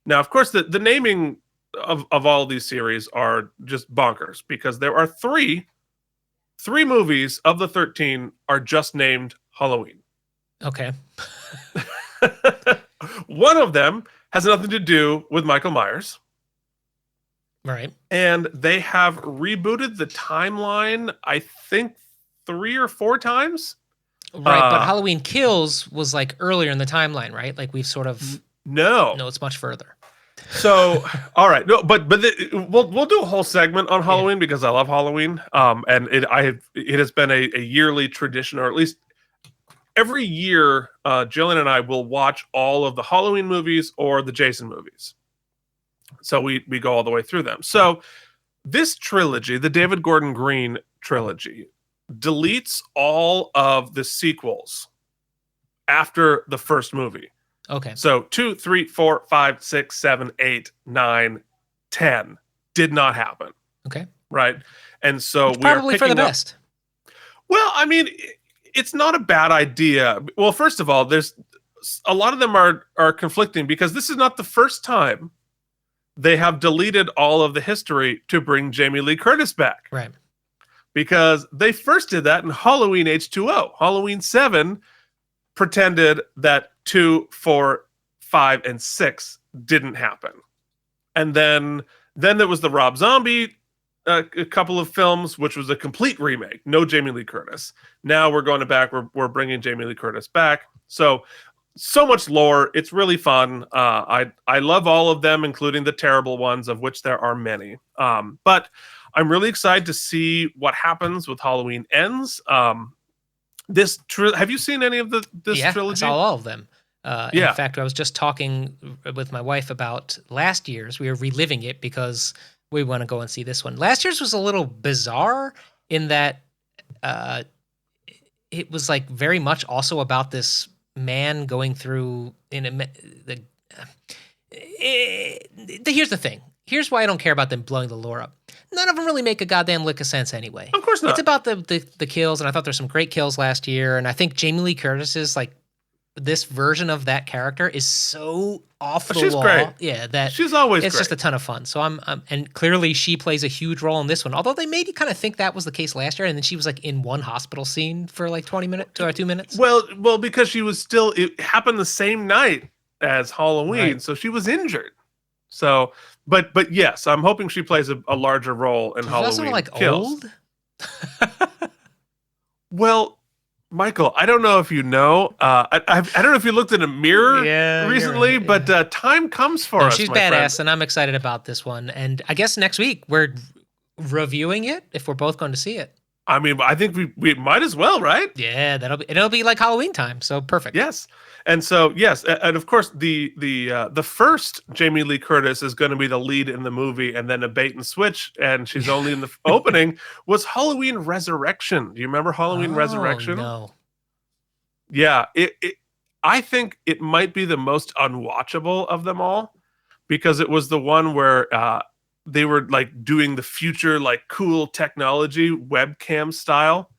Now, of course, the naming of all of these series are just bonkers because there are three movies of the 13 are just named Halloween. Okay. One of them has nothing to do with Michael Myers. Right. And they have rebooted the timeline, I think, 3 or 4 times. Right, but Halloween Kills was like earlier in the timeline, right? Like we've sort of no, it's much further. So, all right, no, but we'll do a whole segment on Halloween because I love Halloween. And it has been a yearly tradition, or at least every year, Jillian and I will watch all of the Halloween movies or the Jason movies. So we go all the way through them. So this trilogy, the David Gordon Green trilogy, deletes all of the sequels after the first movie. Okay. So 2, 3, 4, 5, 6, 7, 8, 9, 10 did not happen. Okay. Right. And so it's probably for the best. Well, I mean, it's not a bad idea. Well, first of all, there's a lot of them are conflicting because this is not the first time they have deleted all of the history to bring Jamie Lee Curtis back. Right. Because they first did that in Halloween H2O. Halloween 7 pretended that 2, 4, 5, and 6 didn't happen. And then there was the Rob Zombie a couple of films, which was a complete remake. No Jamie Lee Curtis. Now we're going back. We're bringing Jamie Lee Curtis back. So much lore. It's really fun. I love all of them, including the terrible ones, of which there are many. But I'm really excited to see what happens with Halloween Ends. Have you seen any of this trilogy? I saw all of them. In fact, I was just talking with my wife about last year's. We were reliving it because we want to go and see this one. Last year's was a little bizarre in that it was like very much also about this man going through here's the thing. Here's why I don't care about them blowing the lore up. None of them really make a goddamn lick of sense anyway. Of course not. It's about the kills, and I thought there's some great kills last year, and I think Jamie Lee Curtis's like this version of that character is so off the She's wall. Great. Yeah, that she's always it's great. just a ton of fun. So I'm and clearly she plays a huge role in this one. Although they made you kind of think that was the case last year, and then she was like in one hospital scene for like 20 minutes or 2 minutes. Well, because she was still. It happened the same night as Halloween, Right. So she was injured. So, but yes, I'm hoping she plays a larger role in Halloween. Also like Kills. old. Well, Michael, I don't know if you know. I don't know if you looked in a mirror recently, but time comes for us. She's my badass, friend. and I'm excited about this one. And I guess next week we're reviewing it if we're both going to see it. I mean, I think we might as well, right? Yeah, it'll be like Halloween time, so perfect. Yes. And so, yes, and of course, the first Jamie Lee Curtis is going to be the lead in the movie, and then a bait and switch, and she's only in the opening, was Halloween Resurrection. Do you remember Halloween Resurrection? No. Yeah, I think it might be the most unwatchable of them all, because it was the one where they were like doing the future, like cool technology webcam style.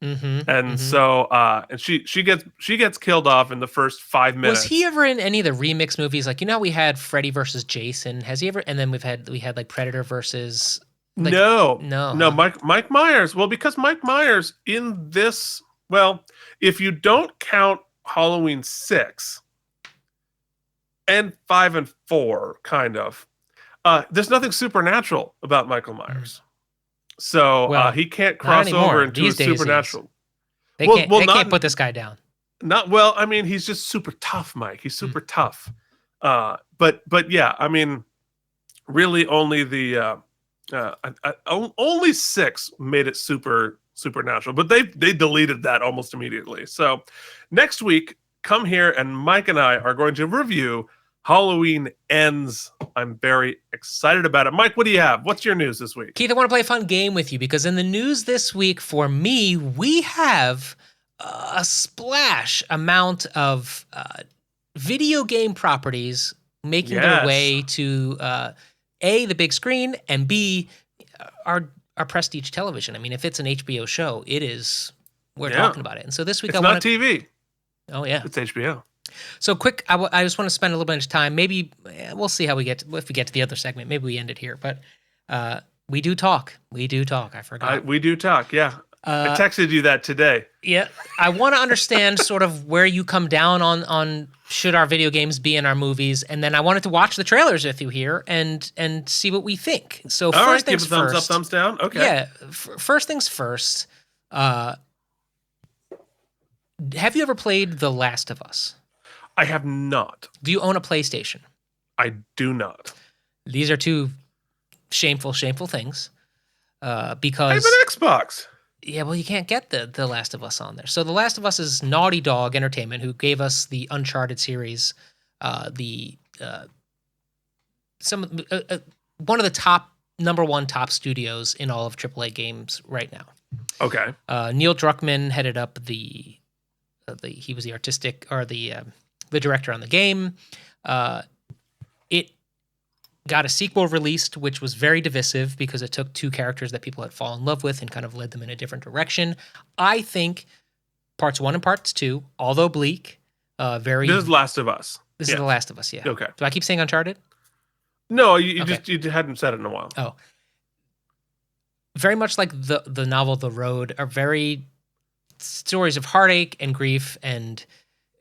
So and she gets killed off in the first 5 minutes. Was he ever in any of the remix movies? Like, we had Freddy versus Jason. Has he ever? And then we had like Predator versus. Like, no. Huh? Mike Myers. Well, because Mike Myers in this. Well, if you don't count Halloween 6 and 5 and 4, kind of. There's nothing supernatural about Michael Myers. So Well, he can't not cross anymore. over into These a days he is. supernatural. They Well, can't. well, They not- can't put this guy down. Not well. I mean, he's just super tough, Mike. He's super tough. But yeah, I mean, really, only the only 6 made it supernatural. But they deleted that almost immediately. So next week, come here, and Mike and I are going to review Halloween Ends. I'm very excited about it. Mike, what do you have? What's your news this week? Keith, I want to play a fun game with you because in the news this week for me, we have a splash amount of video game properties making their way to A, the big screen, and B, our prestige television. I mean, if it's an HBO show, it is, we're talking about it. And so this week It's not TV. Oh, yeah. It's HBO. So quick, I just want to spend a little bit of time. Maybe we'll see how if we get to the other segment. Maybe we end it here. But we do talk. We do talk. I forgot. We do talk. Yeah. I texted you that today. Yeah. I want to understand sort of where you come down on should our video games be in our movies, and then I wanted to watch the trailers with you here and see what we think. So first things give a thumbs first. up, thumbs down. Okay. Yeah. First things first. Have you ever played The Last of Us? I have not. Do you own a PlayStation? I do not. These are two shameful things. Because I have an Xbox. Yeah, well, you can't get the Last of Us on there. So The Last of Us is Naughty Dog Entertainment, who gave us the Uncharted series, one of the number one top studios in all of AAA games right now. Okay. Neil Druckmann headed up he was the artistic or the director on the game. It got a sequel released, which was very divisive because it took 2 characters that people had fallen in love with and kind of led them in a different direction. I think parts 1 and parts 2, although bleak, very. This is Last of Us. This is The Last of Us. Yeah. Okay. Do I keep saying Uncharted? No, you hadn't said it in a while. Oh. Very much like the novel The Road are very stories of heartache and grief and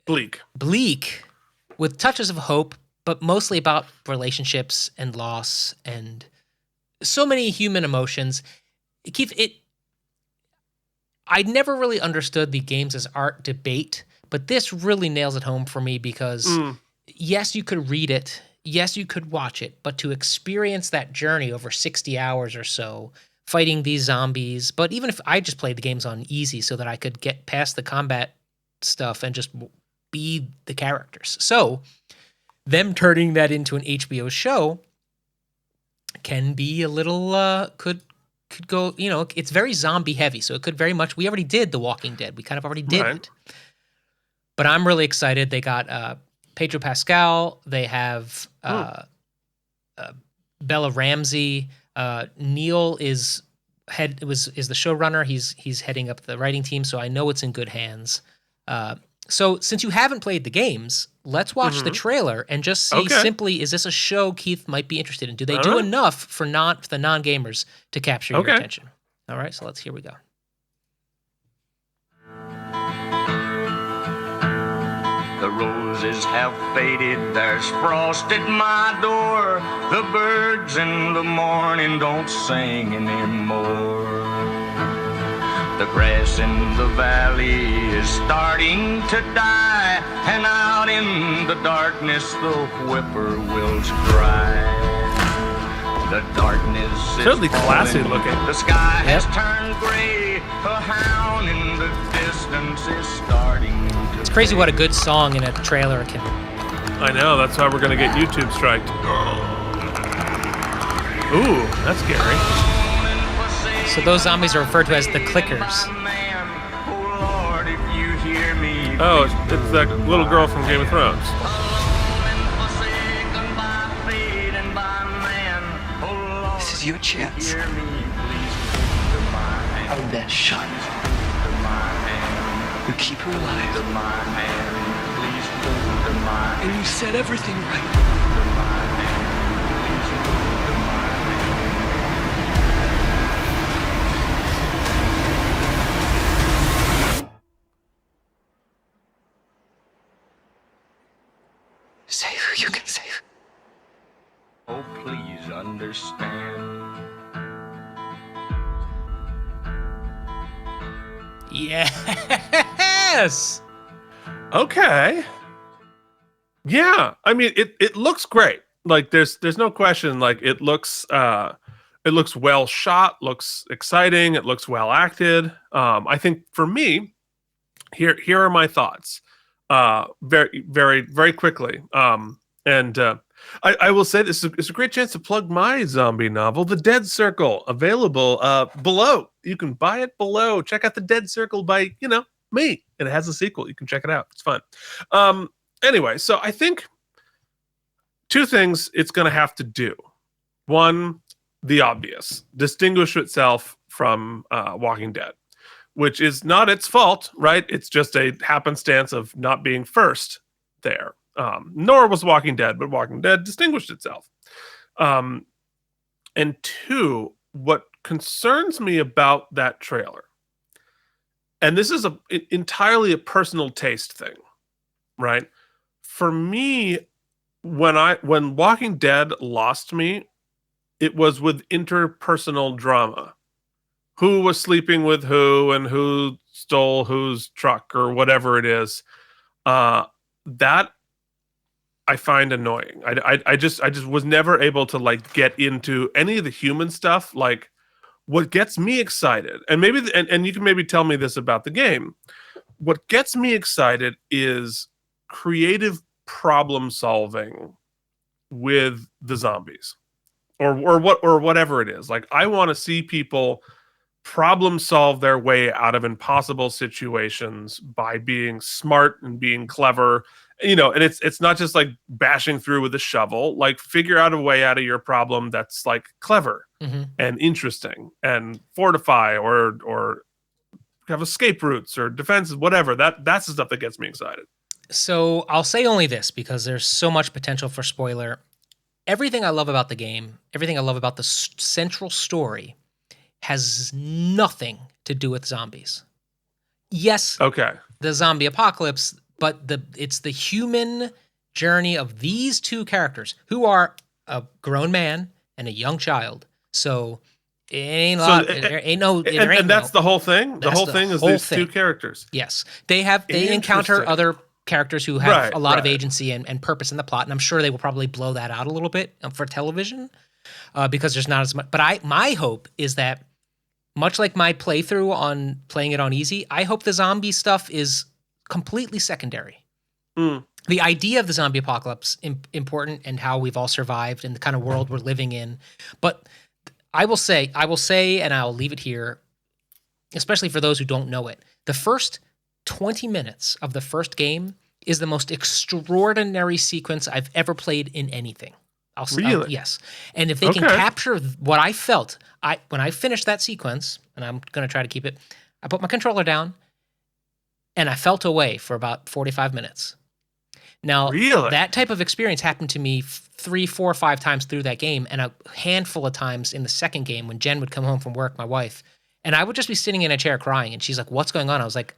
bleak with touches of hope, but mostly about relationships and loss and so many human emotions. Keith, I never really understood the games as art debate, but this really nails it home for me because yes, you could read it, yes, you could watch it, but to experience that journey over 60 hours or so, fighting these zombies, but even if I just played the games on easy so that I could get past the combat stuff and just be the characters. So them turning that into an HBO show can be a little, could go, it's very zombie heavy. So it could very much, we already did The Walking Dead. We kind of already did it. But I'm really excited. They got Pedro Pascal. They have Bella Ramsey. Neil is the showrunner. He's heading up the writing team, so I know it's in good hands. So since you haven't played the games, let's watch the trailer and just see simply, is this a show Keith might be interested in? Do they do enough for the non-gamers to capture your attention? All right, so here we go. The roses have faded, there's frost at my door. The birds in the morning don't sing anymore. The grass in the valley is starting to die, and out in the darkness the whippoorwills cry. The darkness is certainly classy falling. looking. The sky has turned gray. A hound in the distance is starting to It's crazy what a good song in a trailer can. I know, that's why we're going to get YouTube striked. Ooh, that's scary. So those zombies are referred to as the clickers. Oh, it's that little girl from Game of Thrones. This is your chance. Our best shot. You keep her alive. And you set everything right. Save who you can save. Oh, please understand. Yes. Okay. Yeah, I mean it looks great. Like there's no question. Like it looks well shot, looks exciting, it looks well acted. I think for me, here are my thoughts. Very very very quickly. And I will say this is a great chance to plug my zombie novel, The Dead Circle, available below. You can buy it below. Check out The Dead Circle by me, and it has a sequel. You can check it out. It's fun. Anyway, so I think two things it's going to have to do. One, the obvious, distinguish itself from Walking Dead, which is not its fault, right? It's just a happenstance of not being first there. Nor was Walking Dead, but Walking Dead distinguished itself. And two, what concerns me about that trailer, and this is entirely a personal taste thing, right? For me, when Walking Dead lost me, it was with interpersonal drama. Who was sleeping with who and who stole whose truck or whatever it is. That I find annoying. I just was never able to like get into any of the human stuff. Like what gets me excited, and maybe and you can maybe tell me this about the game. What gets me excited is creative problem solving with the zombies, or whatever it is. Like I want to see people problem solve their way out of impossible situations by being smart and being clever, and it's not just like bashing through with a shovel. Like figure out a way out of your problem that's like clever and interesting, and fortify or have escape routes or defenses, whatever. That's the stuff that gets me excited. So I'll say only this because there's so much potential for spoiler. Everything I love about the game, everything I love about the central story has nothing to do with zombies. Yes, Okay. the zombie apocalypse, but it's the human journey of these two characters who are a grown man and a young child. So it ain't a lot. And that's the whole thing. The whole thing is these two characters. Yes, they encounter other characters who have a lot of agency and purpose in the plot, and I'm sure they will probably blow that out a little bit for television because there's not as much. But my hope is that, much like my playthrough on playing it on easy, I hope the zombie stuff is completely secondary. The idea of the zombie apocalypse important, and how we've all survived and the kind of world we're living in. But I will say, and I'll leave it here, especially for those who don't know it, the first 20 minutes of the first game is the most extraordinary sequence I've ever played in anything. Really? Yes. And if they can capture what I felt, when I finished that sequence, and I'm going to try to keep it, I put my controller down and I felt away for about 45 minutes. Now, that type of experience happened to me 3, 4, 5 times through that game, and a handful of times in the second game when Jen would come home from work, my wife, and I would just be sitting in a chair crying, and she's like, "What's going on?" I was like,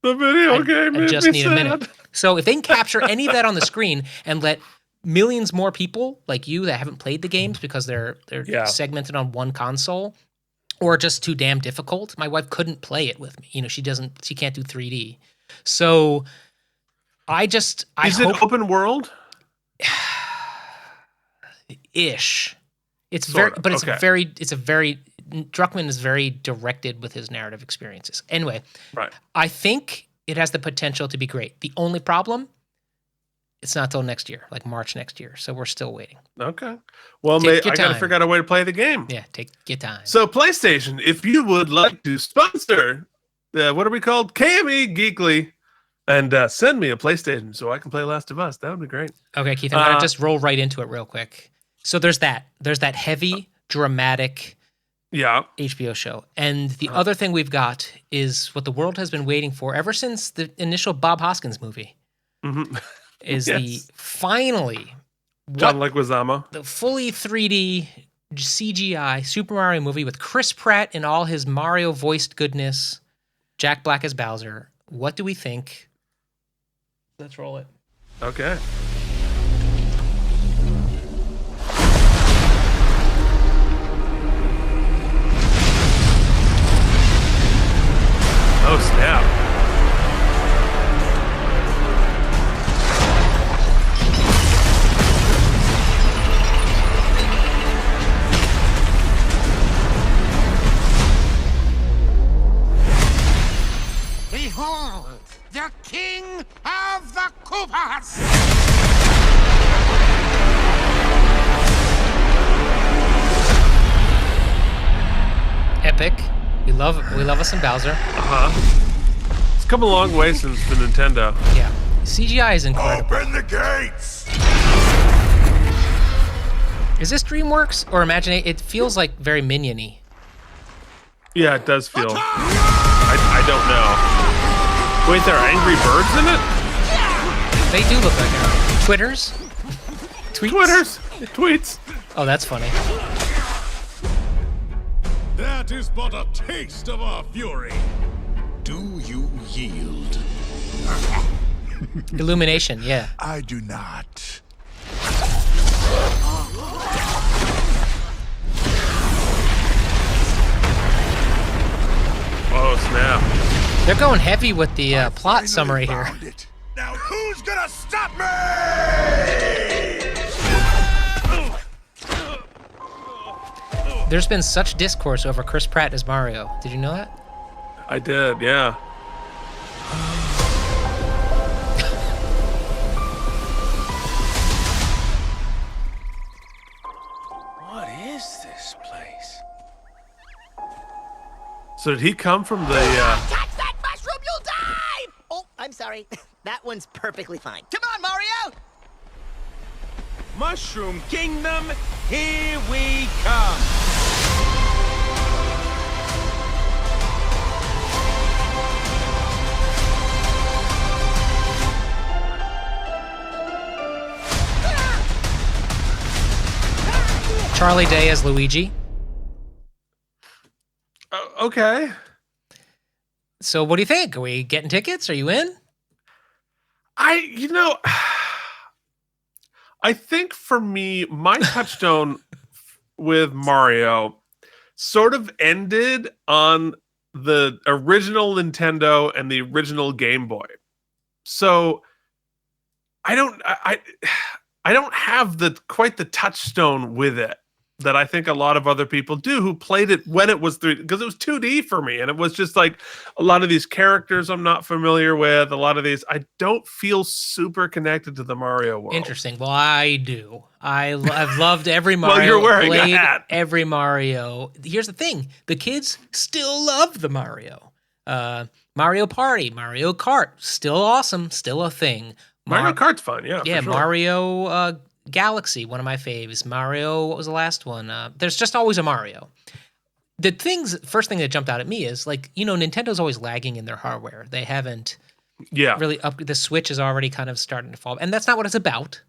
"The video game I just need a minute." So if they can capture any of that on the screen and let millions more people like you that haven't played the games because they're segmented on one console or just too damn difficult. My wife couldn't play it with me. She can't do 3D. So is it open world? Ish. It's sort very, but Druckmann is very directed with his narrative experiences. Anyway, I think it has the potential to be great. The only problem, it's not till next year, like March next year. So we're still waiting. Okay. Well, I got to figure out a way to play the game. Yeah, take your time. So PlayStation, if you would like to sponsor, what are we called? K&M Geekly, and send me a PlayStation so I can play Last of Us. That would be great. Okay, Keith, I'm going to just roll right into it real quick. So there's that heavy, dramatic HBO show. And the other thing we've got is what the world has been waiting for ever since the initial Bob Hoskins movie. Is the finally John Leguizamo, the fully 3D CGI Super Mario movie with Chris Pratt in all his Mario voiced goodness, Jack Black as Bowser. What do we think? Let's roll it. Okay. Epic. We love us some Bowser. It's come a long way since the Nintendo. Yeah. CGI is incredible. Open the gates! Is this DreamWorks or Imagination? It feels like very Minion-y. Yeah, it does feel. I don't know. Wait, there are angry birds in it? They do look like it. Twitters? Tweets? Tweets. Oh, that's funny. That is but a taste of our fury. Do you yield? Illumination, yeah. I do not. Oh, snap. They're going heavy with the plot summary here. It. Now who's gonna stop me? There's been such discourse over Chris Pratt as Mario. Did you know that? I did, yeah. What is this place? So did he come from the, Touch that mushroom, you'll die! Oh, I'm sorry. That one's perfectly fine. Come on, Mario! Mushroom Kingdom, here we come! Charlie Day as Luigi. okay. So what do you think? Are we getting tickets? Are you in? I think for me, my touchstone with Mario sort of ended on the original Nintendo and the original Game Boy. So I don't have quite the touchstone with it that I think a lot of other people do who played it when it was 3D, because it was 2D for me, and it was just like a lot of these characters I'm not familiar with. A lot of these I don't feel super connected to the Mario world. Interesting. Well, I do. I've loved every Mario. Well, you're wearing a played hat. Every Mario. Here's the thing: the kids still love the Mario. Mario Party, Mario Kart, still awesome, still a thing. Mario Kart's fun, yeah. Yeah, for sure. Mario Galaxy, one of my faves. Mario, what was the last one? There's just always a Mario. First thing that jumped out at me is Nintendo's always lagging in their hardware. They haven't really the Switch is already kind of starting to fall. And that's not what it's about.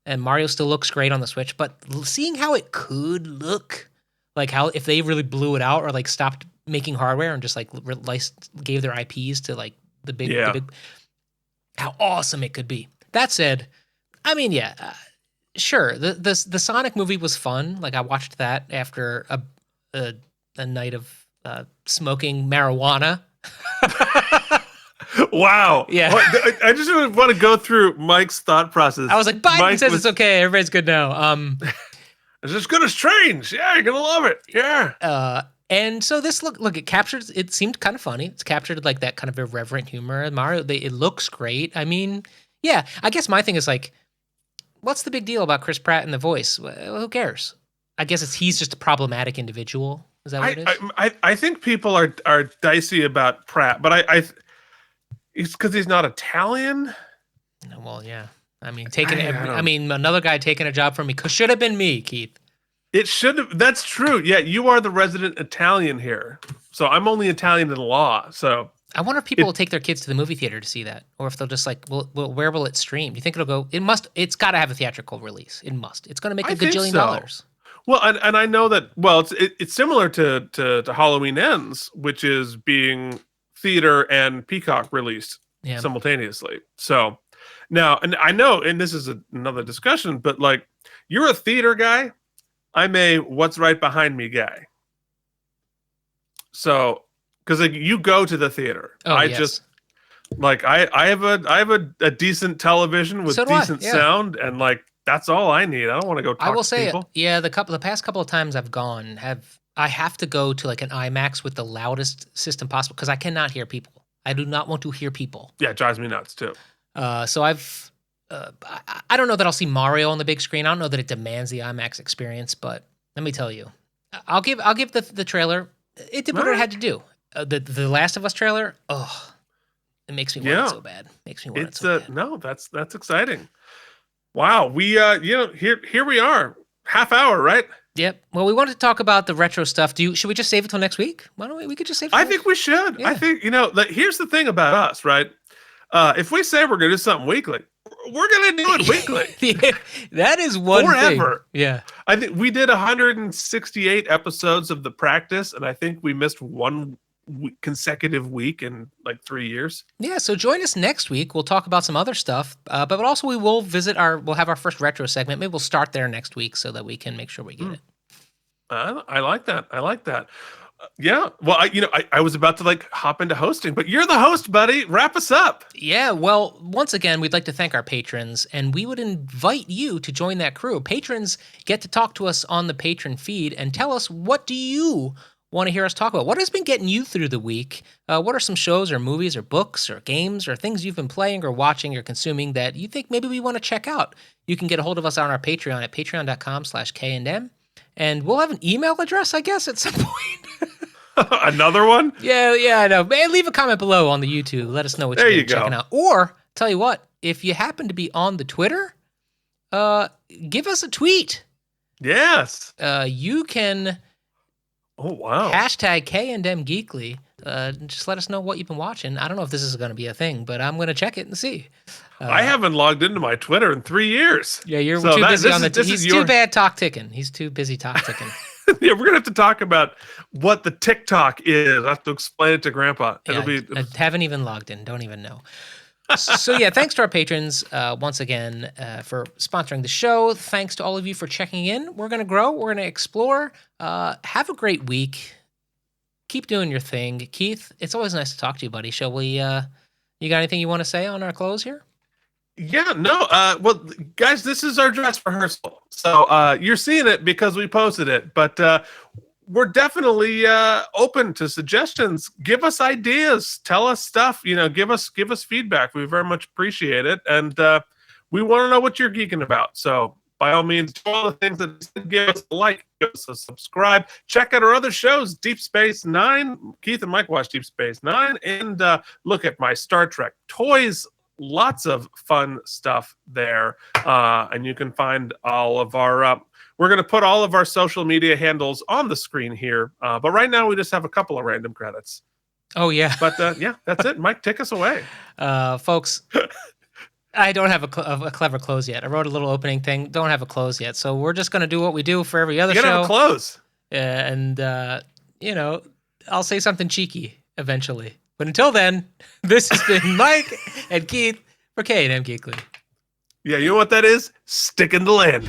And Mario still looks great on the Switch, but seeing how it could look, like how if they really blew it out or like stopped making hardware and just like gave their IPs to like the big, how awesome it could be. That said, I mean, sure. The Sonic movie was fun. Like I watched that after a night of smoking marijuana. Wow. Yeah. I just want to go through Mike's thought process. I was like, Biden says it's okay. Everybody's good now. It's as good as Strange. Yeah, you're gonna love it. Yeah. And so this it seemed kind of funny. It's captured like that kind of irreverent humor. Mario, it looks great. I mean, yeah. I guess my thing is like, what's the big deal about Chris Pratt and the voice? Well, who cares? I guess he's just a problematic individual. Is that what it is? I think people are dicey about Pratt, but it's because he's not Italian. Well, yeah. I mean, another guy taking a job from me should have been me, Keith. It should have. That's true. Yeah, you are the resident Italian here, so I'm only Italian in law. So I wonder if people will take their kids to the movie theater to see that, or if they'll just like, where will it stream? Do you think it'll go? It's got to have a theatrical release. It must. It's going to make a gajillion dollars. Well, and I know that. Well, it's similar to Halloween Ends, which is being theater and Peacock released simultaneously. So now, and I know, and this is another discussion, but like, you're a theater guy. I'm a what's right behind me guy. So, because like you go to the theater, I have a decent television with decent sound, and like that's all I need. I don't want to go talk to people. I will say, the past couple of times I've gone, I have to go to like an IMAX with the loudest system possible because I cannot hear people. I do not want to hear people. Yeah, it drives me nuts too. So I don't know that I'll see Mario on the big screen. I don't know that it demands the IMAX experience, but let me tell you, I'll give the trailer. It did what it had to do. The Last of Us trailer, it makes me want it so bad. Makes me want it so bad. No, that's exciting. Wow, we here we are, half hour, right? Yep. Well, we wanted to talk about the retro stuff. Should we just save it till next week? Why don't we could just save it? I think we should. Yeah. I think here's the thing about us, right? If we say we're gonna do something weekly, we're gonna do it weekly. Yeah, that is one forever. Thing. Yeah. I think we did 168 episodes of The Practice, and I think we missed one consecutive week in like 3 years. Yeah, so join us next week. We'll talk about some other stuff, but also we will we'll have our first retro segment. Maybe we'll start there next week so that we can make sure we get it. I like that. Yeah. Well, I was about to hop into hosting, but you're the host, buddy. Wrap us up. Yeah. Well, once again, we'd like to thank our patrons, and we would invite you to join that crew. Patrons get to talk to us on the patron feed and tell us, what do you want to hear us talk about? What has been getting you through the week? What are some shows or movies or books or games or things you've been playing or watching or consuming that you think maybe we want to check out? You can get a hold of us on our Patreon at patreon.com/K&M. And we'll have an email address, I guess, at some point. Another one? Yeah, I know. Man, leave a comment below on the YouTube. Let us know what you're checking out. Or, tell you what, if you happen to be on the Twitter, give us a tweet. Yes. You can... Oh, wow. Hashtag K&M Geekly. Just let us know what you've been watching. I don't know if this is going to be a thing, but I'm going to check it and see. I haven't logged into my Twitter in 3 years. Yeah, you're too busy on the... He's too bad talk ticking. He's too busy talk ticking. Yeah, we're going to have to talk about what the TikTok is. I have to explain it to Grandpa. Yeah, I haven't even logged in. Don't even know. So yeah, thanks to our patrons once again for sponsoring the show. Thanks to all of you for checking in. We're going to grow. We're going to explore. Have a great week. Keep doing your thing. Keith, it's always nice to talk to you, buddy. Shall we, you got anything you want to say on our close here? Yeah, no. Well, guys, this is our dress rehearsal. So you're seeing it because we posted it. But we're definitely open to suggestions. Give us ideas. Tell us stuff. Give us feedback. We very much appreciate it. And we want to know what you're geeking about. So by all means, do all the things that give us a like, give us a subscribe. Check out our other shows, Deep Space Nine. Keith and Mike watch Deep Space Nine. And look at my Star Trek toys. Lots of fun stuff there. And you can find all of our... we're going to put all of our social media handles on the screen here. But right now, we just have a couple of random credits. Oh, yeah. But yeah, that's it. Mike, take us away. Folks, I don't have a clever close yet. I wrote a little opening thing. Don't have a close yet. So we're just going to do what we do for every other show. You got to have a close. And, I'll say something cheeky eventually. But until then, this has been Mike and Keith for K&M Geekly. Yeah, you know what that is? Stick in the land.